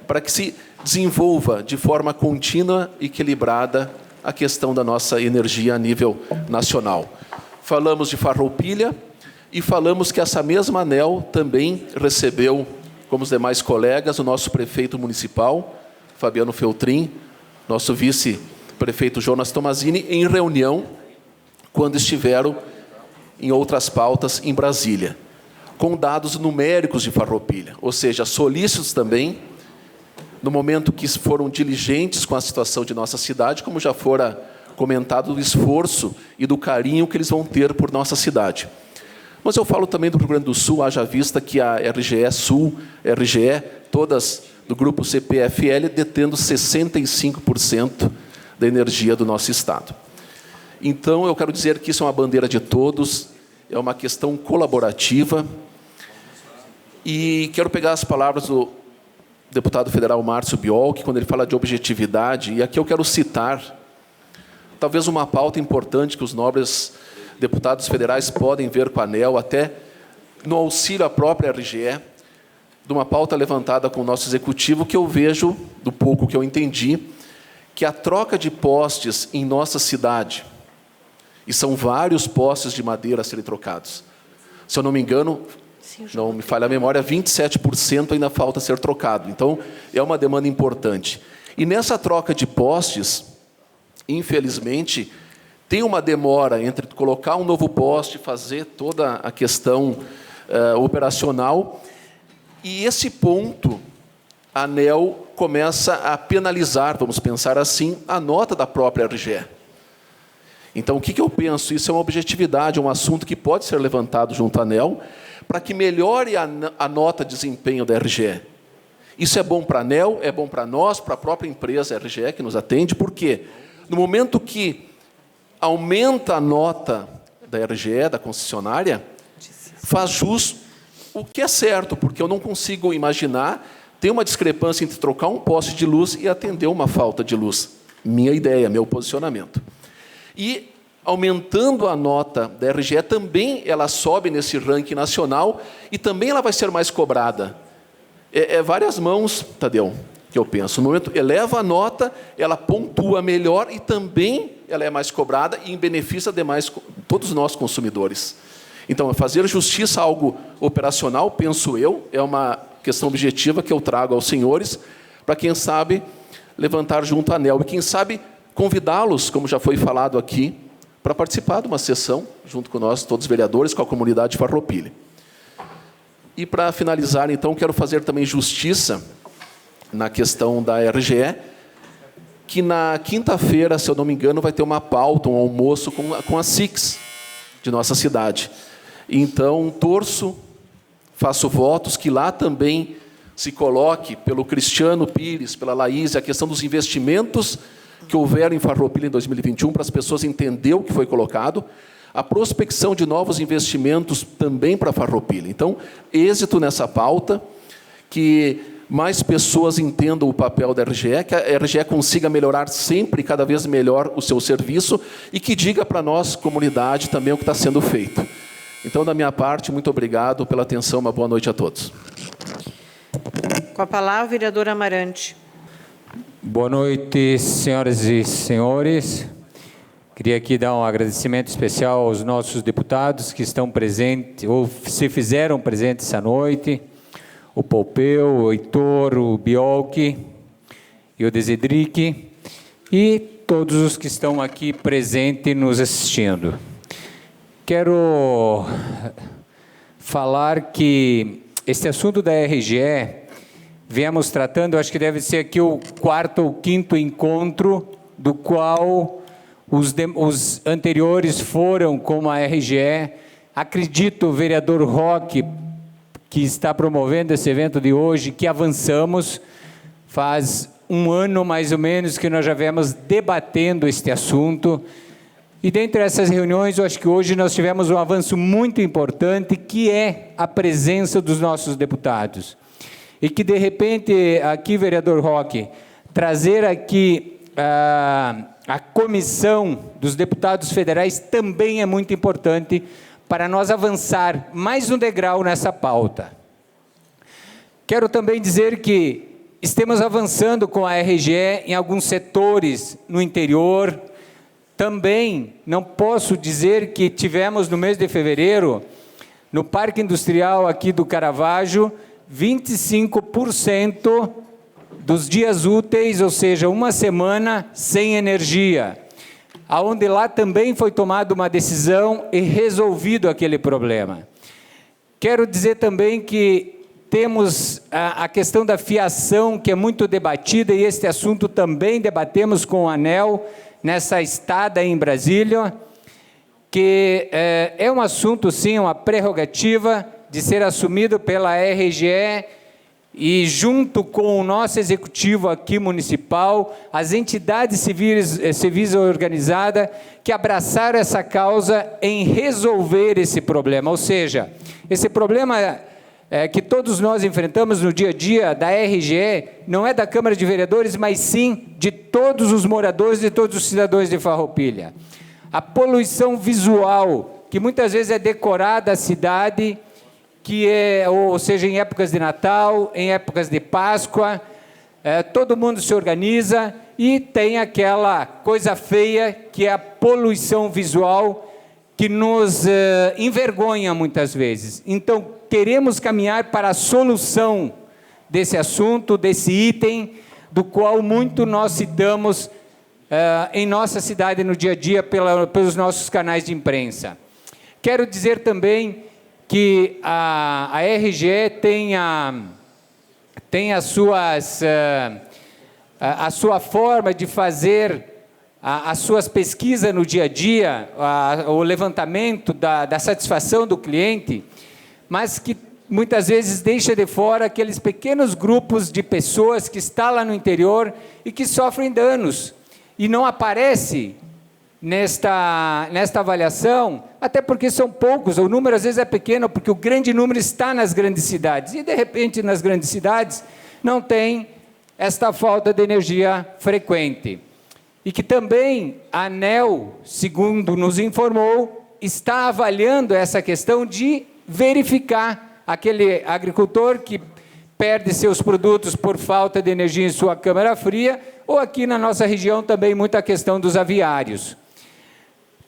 L: para que se desenvolva de forma contínua e equilibrada a questão da nossa energia a nível nacional. Falamos de Farroupilha e falamos que essa mesma ANEEL também recebeu, como os demais colegas, o nosso prefeito municipal, Fabiano Feltrin, nosso vice-prefeito Jonas Tomazini, em reunião, quando estiveram em outras pautas em Brasília. com dados numéricos de Farroupilha, ou seja, solícitos também, no momento que foram diligentes com a situação de nossa cidade, como já fora comentado, do esforço e do carinho que eles vão ter por nossa cidade. Mas eu falo também do Rio Grande do Sul, haja vista que a RGE Sul, RGE, todas do grupo CPFL, detendo 65% da energia do nosso estado. Então, eu quero dizer que isso é uma bandeira de todos, é uma questão colaborativa, e quero pegar as palavras do deputado federal Márcio Biolchi, quando ele fala de objetividade, e aqui eu quero citar, talvez uma pauta importante que os nobres deputados federais podem ver com a ANEEL, até no auxílio à própria RGE, de uma pauta levantada com o nosso executivo, que eu vejo, do pouco que eu entendi, que a troca de postes em nossa cidade, e são vários postes de madeira a serem trocados. Se eu não me engano, não me falha a memória, 27% ainda falta ser trocado. Então, é uma demanda importante. E nessa troca de postes, infelizmente, tem uma demora entre colocar um novo poste, fazer toda a questão operacional, e esse ponto, a ANEEL começa a penalizar, vamos pensar assim, a nota da própria RGE. Então, o que eu penso? Isso é uma objetividade, um assunto que pode ser levantado junto à ANEEL, para que melhore a nota de desempenho da RGE. Isso é bom para a ANEEL, é bom para nós, para a própria empresa RGE que nos atende, porque no momento que aumenta a nota da RGE, da concessionária, faz jus o que é certo, porque eu não consigo imaginar ter uma discrepância entre trocar um poste de luz e atender uma falta de luz. Minha ideia, meu posicionamento. E, aumentando a nota da RGE, também ela sobe nesse ranking nacional e também ela vai ser mais cobrada. Várias mãos, Tadeu, que eu penso. No momento, eleva a nota, ela pontua melhor e também ela é mais cobrada e em benefício demais todos nós consumidores. Então, fazer justiça a algo operacional, penso eu, é uma questão objetiva que eu trago aos senhores, para quem sabe levantar junto à ANEEL e quem sabe convidá-los, como já foi falado aqui, para participar de uma sessão, junto com nós, todos os vereadores, com a comunidade de Farroupilha. E, para finalizar, então, quero fazer também justiça na questão da RGE, que na quinta-feira, se eu não me engano, vai ter uma pauta, um almoço com a SIX de nossa cidade. Então, torço, faço votos que lá também se coloque, pelo Cristiano Pires, pela Laís, a questão dos investimentos que houveram em Farroupilha em 2021, para as pessoas entenderem o que foi colocado, a prospecção de novos investimentos também para Farroupilha. Então, êxito nessa pauta, que mais pessoas entendam o papel da RGE, que a RGE consiga melhorar sempre, cada vez melhor, o seu serviço, e que diga para nós, comunidade, também o que está sendo feito. Então, da minha parte, muito obrigado pela atenção, uma boa noite a todos.
C: Com a palavra, vereador Amarante.
M: Boa noite, senhoras e senhores. Queria aqui dar um agradecimento especial aos nossos deputados que estão presentes, ou se fizeram presentes essa noite, o Pompeu, o Heitor, o Biolchi e o Desedric, e todos os que estão aqui presentes nos assistindo. Quero falar que este assunto da RGE, viemos tratando, acho que deve ser aqui o 4º ou 5º encontro, do qual os anteriores foram com a RGE. Acredito, o vereador Roque, que está promovendo esse evento de hoje, que avançamos. Faz um ano, mais ou menos, que nós já viemos debatendo este assunto. E dentre essas reuniões, eu acho que hoje nós tivemos um avanço muito importante, que é a presença dos nossos deputados. E que, de repente, aqui, vereador Roque, trazer aqui a comissão dos deputados federais também é muito importante para nós avançar mais um degrau nessa pauta. Quero também dizer que estamos avançando com a RGE em alguns setores no interior. Também não posso dizer que tivemos no mês de fevereiro, no Parque Industrial aqui do Caravaggio, 25% dos dias úteis, ou seja, uma semana sem energia, aonde lá também foi tomada uma decisão e resolvido aquele problema. Quero dizer também que temos a questão da fiação, que é muito debatida, e este assunto também debatemos com o ANEEL nessa estada em Brasília, que é um assunto, sim, uma prerrogativa de ser assumido pela RGE e junto com o nosso executivo aqui municipal, as entidades civis organizadas que abraçaram essa causa em resolver esse problema. Ou seja, esse problema que todos nós enfrentamos no dia a dia da RGE não é da Câmara de Vereadores, mas sim de todos os moradores e todos os cidadãos de Farroupilha. A poluição visual, que muitas vezes é decorada a cidade, ou seja, em épocas de Natal, em épocas de Páscoa, todo mundo se organiza e tem aquela coisa feia que é a poluição visual que nos envergonha muitas vezes. Então, queremos caminhar para a solução desse assunto, desse item, do qual muito nós citamos em nossa cidade no dia a dia pelos nossos canais de imprensa. Quero dizer também que a RGE tem a sua forma de fazer as suas pesquisas no dia a dia, o levantamento da satisfação do cliente, mas que muitas vezes deixa de fora aqueles pequenos grupos de pessoas que estão lá no interior e que sofrem danos, e não aparece nesta avaliação, até porque são poucos, o número às vezes é pequeno, porque o grande número está nas grandes cidades, e de repente nas grandes cidades não tem esta falta de energia frequente. E que também a ANEEL, segundo nos informou, está avaliando essa questão de verificar aquele agricultor que perde seus produtos por falta de energia em sua câmara fria, ou aqui na nossa região também muita questão dos aviários.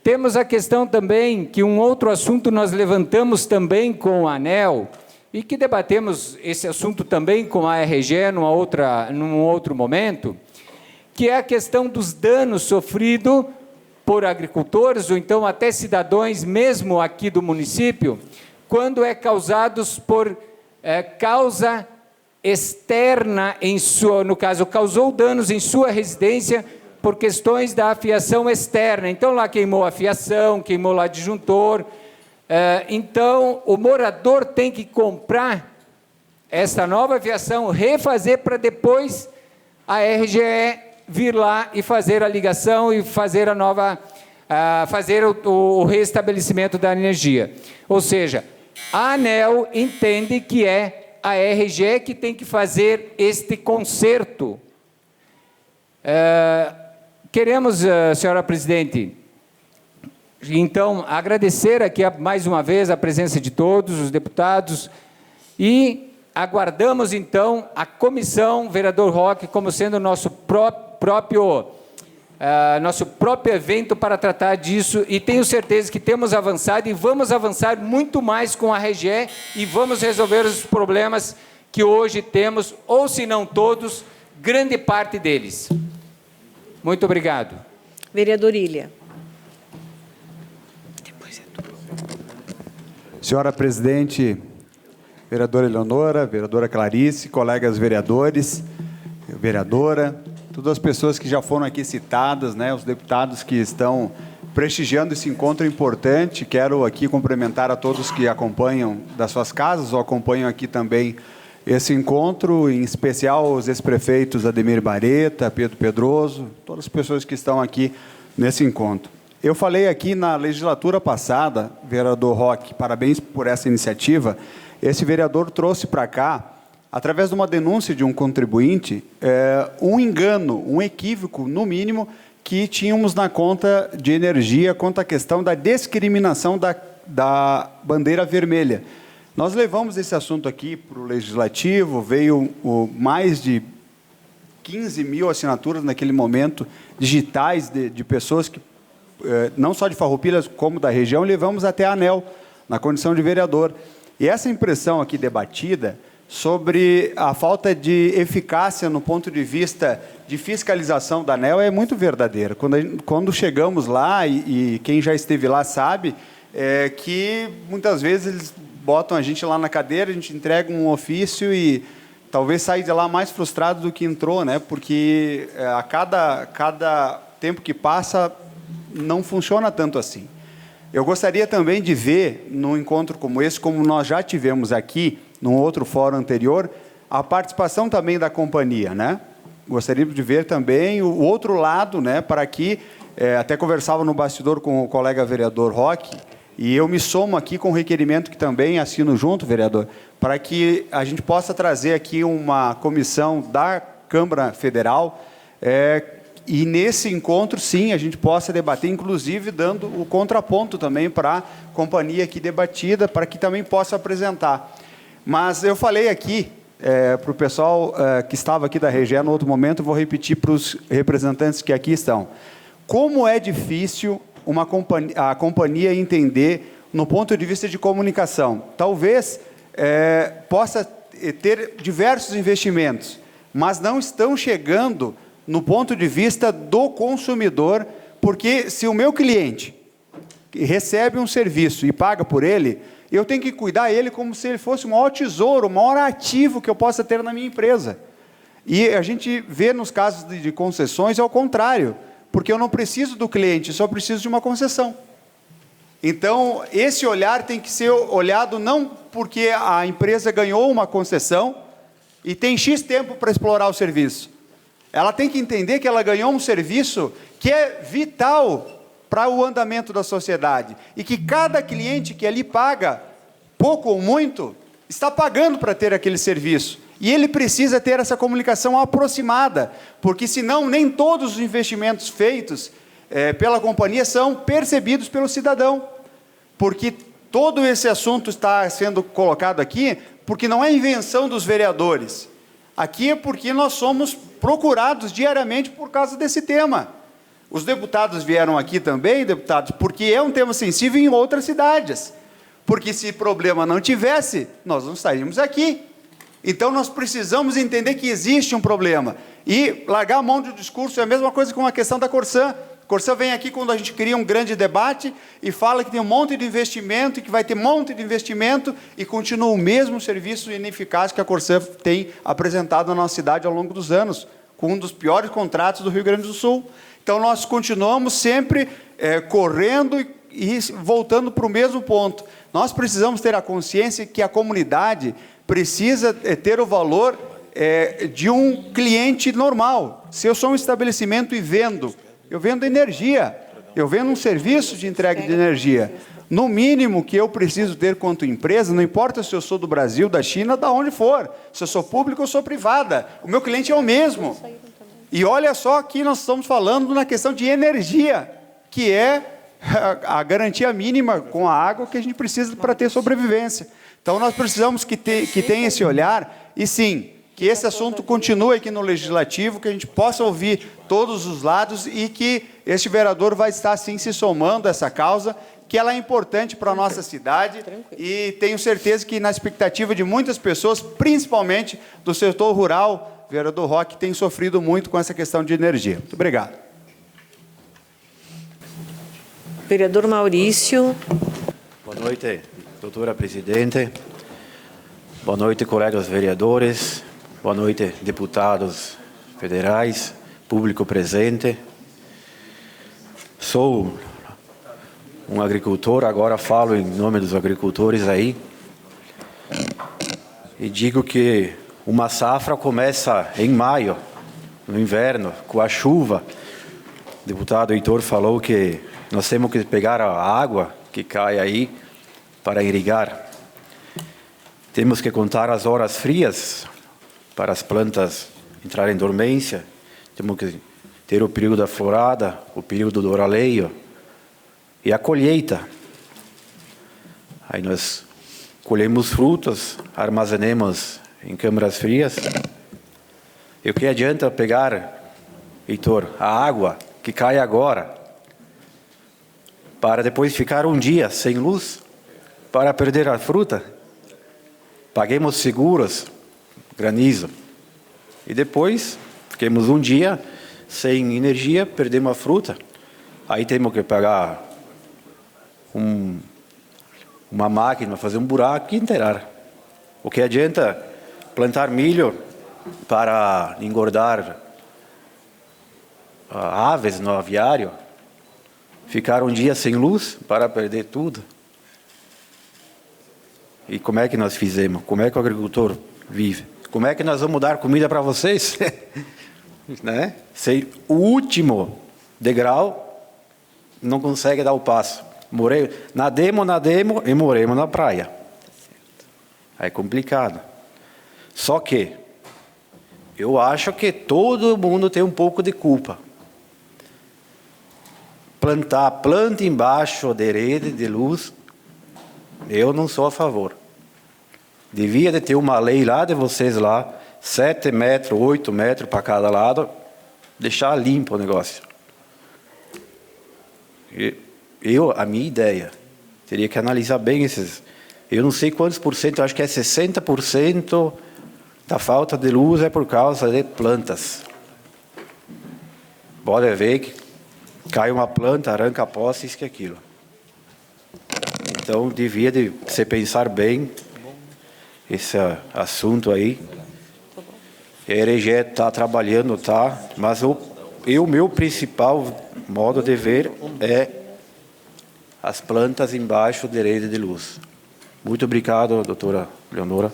M: Temos a questão também que um outro assunto nós levantamos também com a ANEEL, e que debatemos esse assunto também com a RGE num outro momento, que é a questão dos danos sofridos por agricultores, ou então até cidadãos, mesmo aqui do município, quando é causados por causa externa, no caso, causou danos em sua residência por questões da fiação externa. Então, lá queimou a fiação, queimou lá o disjuntor. Então, o morador tem que comprar essa nova fiação, refazer para depois a RGE vir lá e fazer a ligação e fazer fazer o restabelecimento da energia. Ou seja, a ANEEL entende que é a RGE que tem que fazer este conserto. Queremos, senhora presidente, então, agradecer aqui mais uma vez a presença de todos os deputados e aguardamos, então, a comissão, vereador Roque, como sendo nosso próprio evento para tratar disso, e tenho certeza que temos avançado e vamos avançar muito mais com a RGE e vamos resolver os problemas que hoje temos, ou se não todos, grande parte deles. Muito obrigado.
C: Vereador Ilha.
N: Senhora presidente, vereadora Eleonora, vereadora Clarice, colegas vereadores, vereadora, todas as pessoas que já foram aqui citadas, né, os deputados que estão prestigiando esse encontro importante. Quero aqui cumprimentar a todos que acompanham das suas casas ou acompanham aqui também esse encontro, em especial os ex-prefeitos Ademir Bareta, Pedro Pedroso, todas as pessoas que estão aqui nesse encontro. Eu falei aqui na legislatura passada, vereador Roque, parabéns por essa iniciativa. Esse vereador trouxe para cá, através de uma denúncia de um contribuinte, um engano, um equívoco, no mínimo, que tínhamos na conta de energia quanto à questão da discriminação da bandeira vermelha. Nós levamos esse assunto aqui para o Legislativo, veio mais de 15 mil assinaturas naquele momento, digitais de pessoas que, não só de Farroupilha, como da região, levamos até a ANEEL, na condição de vereador. E essa impressão aqui debatida sobre a falta de eficácia no ponto de vista de fiscalização da ANEEL é muito verdadeira. Quando chegamos lá, e quem já esteve lá sabe, que muitas vezes eles botam a gente lá na cadeira, a gente entrega um ofício e talvez saia de lá mais frustrado do que entrou, né? Porque a cada tempo que passa não funciona tanto assim. Eu gostaria também de ver, num encontro como esse, como nós já tivemos aqui, num outro fórum anterior, a participação também da companhia, né? Gostaria de ver também o outro lado, né? Para que, até conversava no bastidor com o colega vereador Roque, e eu me somo aqui com o requerimento que também assino junto, vereador, para que a gente possa trazer aqui uma comissão da Câmara Federal, e nesse encontro, sim, a gente possa debater, inclusive dando o contraponto também para a companhia aqui debatida, para que também possa apresentar. Mas eu falei aqui, para o pessoal que estava aqui da RGE no outro momento, vou repetir para os representantes que aqui estão. Como é difícil a companhia entender no ponto de vista de comunicação. Talvez possa ter diversos investimentos, mas não estão chegando no ponto de vista do consumidor, porque se o meu cliente recebe um serviço e paga por ele, eu tenho que cuidar ele como se ele fosse o maior tesouro, o maior ativo que eu possa ter na minha empresa. E a gente vê nos casos de concessões, é o contrário, porque eu não preciso do cliente, só preciso de uma concessão. Então, esse olhar tem que ser olhado não porque a empresa ganhou uma concessão e tem X tempo para explorar o serviço. Ela tem que entender que ela ganhou um serviço que é vital para o andamento da sociedade e que cada cliente que ali paga, pouco ou muito, está pagando para ter aquele serviço. E ele precisa ter essa comunicação aproximada, porque senão nem todos os investimentos feitos pela companhia são percebidos pelo cidadão. Porque todo esse assunto está sendo colocado aqui porque não é invenção dos vereadores. Aqui é porque nós somos procurados diariamente por causa desse tema. Os deputados vieram aqui também, deputados, porque é um tema sensível em outras cidades. Porque se problema não tivesse, nós não estaríamos aqui. Então, nós precisamos entender que existe um problema. E largar a mão do discurso é a mesma coisa com a questão da Corsã. A Corsã vem aqui quando a gente cria um grande debate e fala que tem um monte de investimento e que vai ter um monte de investimento e continua o mesmo serviço ineficaz que a Corsã tem apresentado na nossa cidade ao longo dos anos, com um dos piores contratos do Rio Grande do Sul. Então, nós continuamos sempre correndo e voltando para o mesmo ponto. Nós precisamos ter a consciência que a comunidade precisa ter o valor de um cliente normal. Se eu sou um estabelecimento e eu vendo energia, eu vendo um serviço de entrega de energia. No mínimo que eu preciso ter quanto empresa, não importa se eu sou do Brasil, da China, da onde for, se eu sou público ou sou privada, o meu cliente é o mesmo. E olha só que nós estamos falando na questão de energia, que é a garantia mínima com a água que a gente precisa para ter sobrevivência. Então, nós precisamos que tenha esse olhar, e sim, que esse assunto continue aqui no Legislativo, que a gente possa ouvir todos os lados e que este vereador vai estar, sim, se somando a essa causa, que ela é importante para a nossa cidade e tenho certeza que na expectativa de muitas pessoas, principalmente do setor rural, o vereador Roque tem sofrido muito com essa questão de energia. Muito obrigado.
C: Vereador Maurício.
O: Boa noite, doutora presidente. Boa noite, colegas vereadores. Boa noite, deputados federais, público presente. Sou um agricultor, agora falo em nome dos agricultores aí. E digo que uma safra começa em maio, no inverno, com a chuva. O deputado Heitor falou que nós temos que pegar a água que cai aí para irrigar. Temos que contar as horas frias para as plantas entrarem em dormência. Temos que ter o período da florada, o período do oraleio e a colheita. Aí nós colhemos frutas, armazenemos em câmaras frias. E o que adianta pegar, Heitor, a água que cai agora, para depois ficar um dia sem luz, para perder a fruta? Paguemos seguros, granizo. E depois, fiquemos um dia sem energia, perdemos a fruta. Aí temos que pagar uma máquina para fazer um buraco e enterrar. O que adianta plantar milho para engordar aves no aviário, ficar um dia sem luz para perder tudo? E como é que nós fizemos? Como é que o agricultor vive? Como é que nós vamos dar comida para vocês? Né? Se o último degrau não consegue dar o passo. Nademos e moremos na praia. É complicado. Só que eu acho que todo mundo tem um pouco de culpa. Plantar planta embaixo de rede de luz, eu não sou a favor. Devia de ter uma lei lá de vocês lá, 7 metros, 8 metros para cada lado, deixar limpo o negócio. A minha ideia, teria que analisar bem esses. Eu não sei quantos por cento, acho que é 60% da falta de luz é por causa de plantas. Pode ver que cai uma planta, arranca a poste, isso que é aquilo. Então, devia de se pensar bem esse assunto aí. A RGE está trabalhando, mas o meu principal modo de ver é as plantas embaixo de rede de luz. Muito obrigado, doutora Leonora.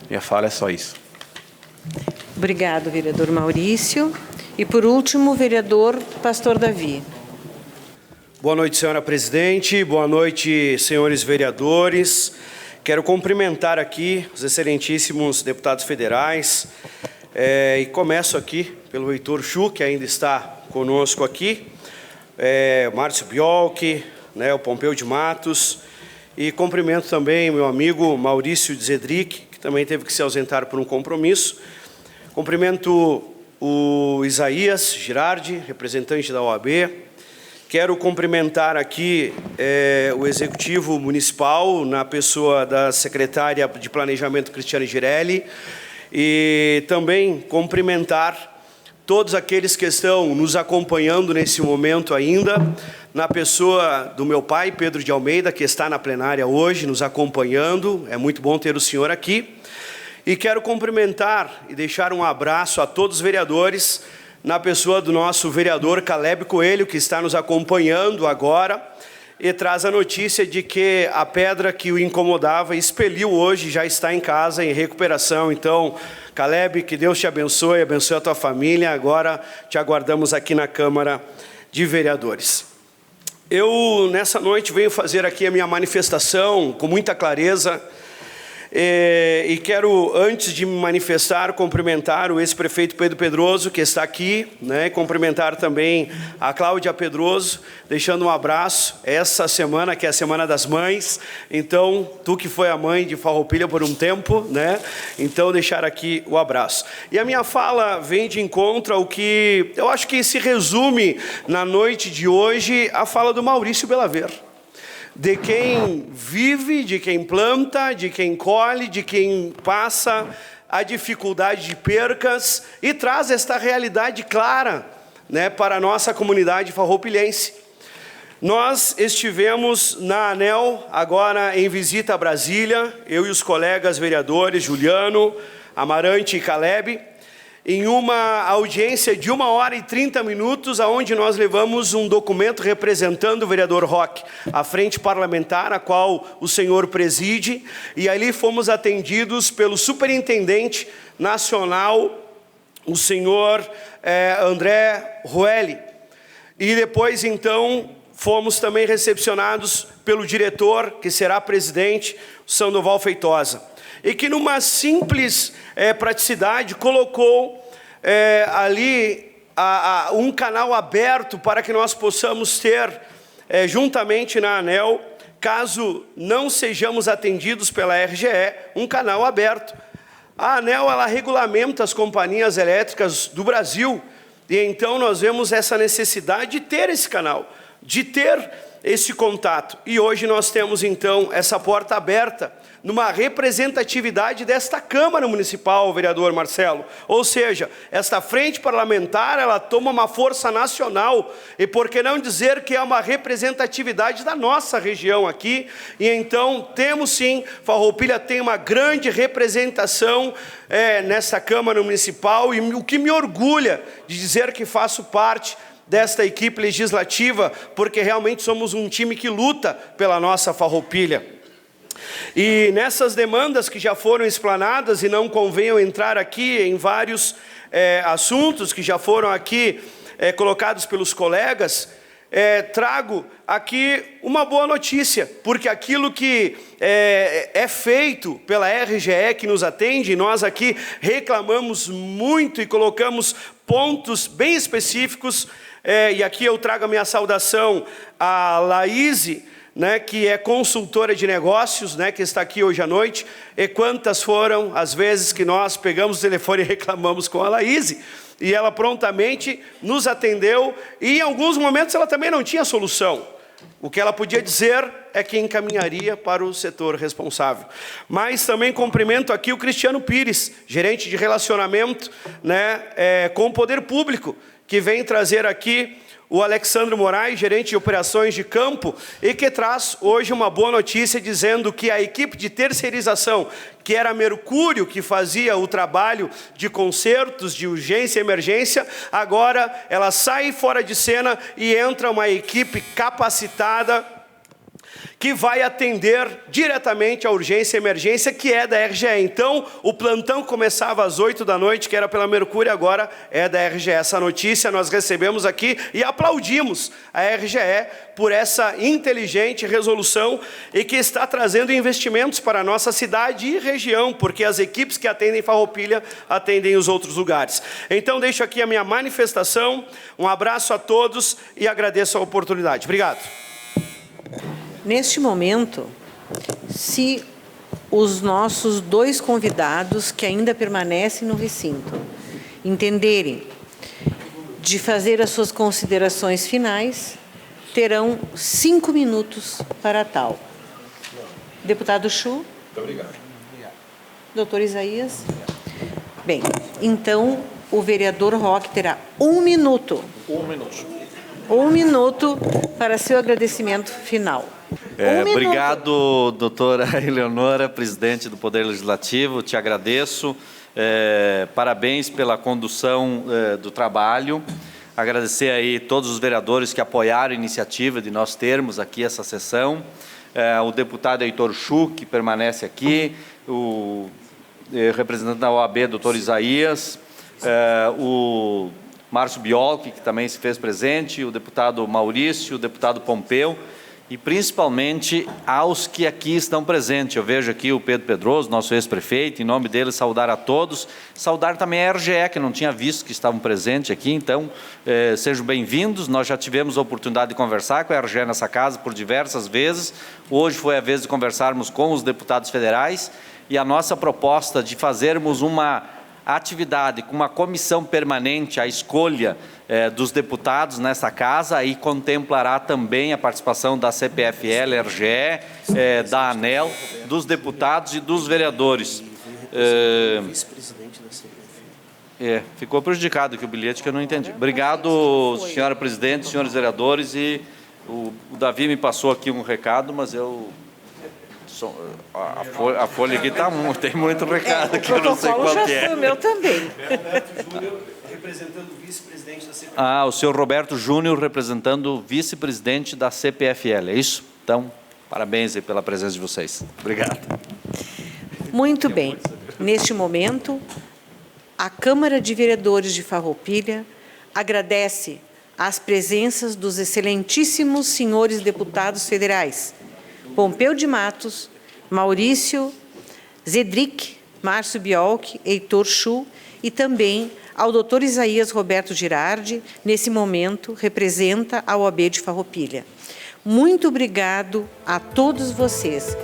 O: Minha fala é só isso.
C: Obrigado, vereador Maurício. E, por último, o vereador Pastor Davi.
P: Boa noite, senhora presidente. Boa noite, senhores vereadores. Quero cumprimentar aqui os excelentíssimos deputados federais. E começo aqui pelo Heitor Chu, que ainda está conosco aqui. Márcio Biolchi, o Pompeu de Matos. E cumprimento também meu amigo Maurício Zedrick, que também teve que se ausentar por um compromisso. Cumprimento o Isaías Girardi, representante da OAB. Quero cumprimentar aqui o Executivo Municipal, na pessoa da secretária de Planejamento, Cristiane Girelli, e também cumprimentar todos aqueles que estão nos acompanhando nesse momento ainda, na pessoa do meu pai, Pedro de Almeida, que está na plenária hoje, nos acompanhando. É muito bom ter o senhor aqui. E quero cumprimentar e deixar um abraço a todos os vereadores, na pessoa do nosso vereador Caleb Coelho, que está nos acompanhando agora, e traz a notícia de que a pedra que o incomodava expeliu hoje, já está em casa, em recuperação. Então, Caleb, que Deus te abençoe, abençoe a tua família. Agora te aguardamos aqui na Câmara de Vereadores. Eu, nessa noite, venho fazer aqui a minha manifestação com muita clareza. E quero, antes de me manifestar, cumprimentar o ex-prefeito Pedro Pedroso, que está aqui, cumprimentar também a Cláudia Pedroso, deixando um abraço essa semana, que é a Semana das Mães. Então, tu que foi a mãe de Farroupilha por um tempo, então deixar aqui o abraço. E a minha fala vem de encontro ao que eu acho que se resume na noite de hoje, a fala do Maurício Belaver. De quem vive, de quem planta, de quem colhe, de quem passa a dificuldade de percas e traz esta realidade clara, para a nossa comunidade farroupilhense. Nós estivemos na ANEEL, agora em visita a Brasília, eu e os colegas vereadores Juliano, Amarante e Caleb, em uma audiência de 1h30, onde nós levamos um documento representando o vereador Roque, a frente parlamentar, a qual o senhor preside, e ali fomos atendidos pelo superintendente nacional, o senhor André Rueli. E depois, então, fomos também recepcionados pelo diretor, que será presidente, Sandoval Feitosa. E que numa simples praticidade colocou ali um canal aberto para que nós possamos ter, juntamente na ANEEL, caso não sejamos atendidos pela RGE, um canal aberto. A ANEEL, ela regulamenta as companhias elétricas do Brasil, e então nós vemos essa necessidade de ter esse canal, de ter esse contato. E hoje nós temos, então, essa porta aberta numa representatividade desta Câmara Municipal, vereador Marcelo. Ou seja, esta frente parlamentar, ela toma uma força nacional, e por que não dizer que é uma representatividade da nossa região aqui. E então, temos sim, Farroupilha tem uma grande representação nessa Câmara Municipal, e o que me orgulha de dizer que faço parte desta equipe legislativa, porque realmente somos um time que luta pela nossa Farroupilha. E nessas demandas que já foram explanadas, e não convém eu entrar aqui em vários assuntos que já foram aqui colocados pelos colegas, trago aqui uma boa notícia, porque aquilo que é feito pela RGE que nos atende, nós aqui reclamamos muito e colocamos pontos bem específicos, e aqui eu trago a minha saudação à Laíse, né, que é consultora de negócios, né, que está aqui hoje à noite, e quantas foram as vezes que nós pegamos o telefone e reclamamos com a Laíse, e ela prontamente nos atendeu, e em alguns momentos ela também não tinha solução. O que ela podia dizer é que encaminharia para o setor responsável. Mas também cumprimento aqui o Cristiano Pires, gerente de relacionamento, né, com o poder público, que vem trazer aqui o Alexandre Moraes, gerente de operações de campo, e que traz hoje uma boa notícia, dizendo que a equipe de terceirização, que era a Mercúrio, que fazia o trabalho de consertos, de urgência e emergência, agora ela sai fora de cena e entra uma equipe capacitada, que vai atender diretamente a urgência e emergência, que é da RGE. Então, o plantão começava às 8 da noite, que era pela Mercúrio, agora é da RGE. Essa notícia nós recebemos aqui e aplaudimos a RGE por essa inteligente resolução, e que está trazendo investimentos para a nossa cidade e região, porque as equipes que atendem Farroupilha atendem os outros lugares. Então, deixo aqui a minha manifestação, um abraço a todos e agradeço a oportunidade. Obrigado.
C: Neste momento, se os nossos dois convidados que ainda permanecem no recinto entenderem de fazer as suas considerações finais, terão 5 minutos para tal. Deputado Chu. Muito
D: obrigado.
C: Doutor Isaías. Bem, então o vereador Roque terá 1 minuto.
D: 1 minuto.
C: 1 minuto para seu agradecimento final.
E: Obrigado, doutora Eleonora, presidente do Poder Legislativo, te agradeço, parabéns pela condução do trabalho, agradecer aí todos os vereadores que apoiaram a iniciativa de nós termos aqui essa sessão, o deputado Heitor Chu, que permanece aqui, o representante da OAB, doutor Isaías, o Márcio Biolchi, que também se fez presente, o deputado Maurício, o deputado Pompeu, e principalmente aos que aqui estão presentes. Eu vejo aqui o Pedro Pedroso, nosso ex-prefeito, em nome dele saudar a todos, saudar também a RGE, que não tinha visto que estavam presentes aqui, então sejam bem-vindos. Nós já tivemos a oportunidade de conversar com a RGE nessa casa por diversas vezes, hoje foi a vez de conversarmos com os deputados federais, e a nossa proposta de fazermos uma atividade com uma comissão permanente, a escolha dos deputados nessa casa, aí contemplará também a participação da CPFL, RGE, da ANEL, dos deputados e dos vereadores. Ficou prejudicado aqui o bilhete, que eu não entendi. Obrigado, senhora presidente, senhores vereadores, e o Davi me passou aqui um recado, mas eu... A folha aqui tem muito recado, que eu não sei qual que é.
C: O meu também.
P: Roberto Júnior, representando o vice-presidente da CPFL.
E: O senhor Roberto Júnior, representando o vice-presidente da CPFL, é isso? Então, parabéns aí pela presença de vocês. Obrigado.
C: Muito bem. Neste momento, a Câmara de Vereadores de Farroupilha agradece as presenças dos excelentíssimos senhores deputados federais, Pompeu de Matos, Maurício Zedric, Márcio Biolchi, Heitor Chu, e também ao doutor Isaías Roberto Girardi, nesse momento representa a OAB de Farroupilha. Muito obrigado a todos vocês.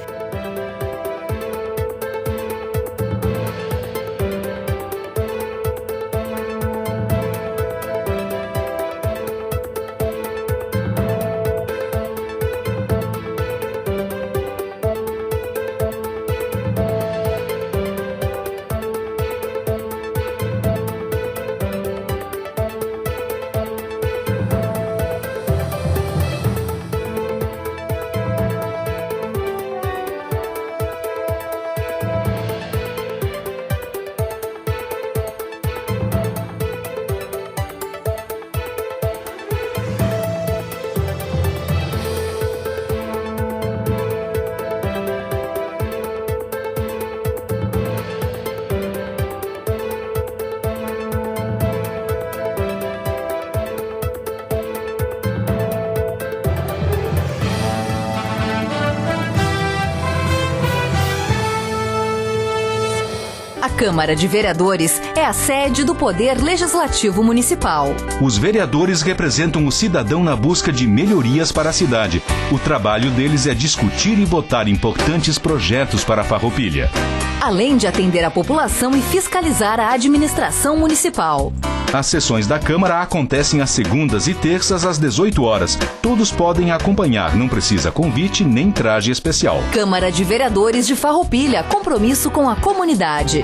A: Câmara de Vereadores é a sede do Poder Legislativo Municipal.
B: Os vereadores representam o cidadão na busca de melhorias para a cidade. O trabalho deles é discutir e votar importantes projetos para a Farroupilha.
A: Além de atender a população e fiscalizar a administração municipal.
B: As sessões da Câmara acontecem às segundas e terças às 18 horas. Todos podem acompanhar, não precisa convite nem traje especial.
A: Câmara de Vereadores de Farroupilha, compromisso com a comunidade.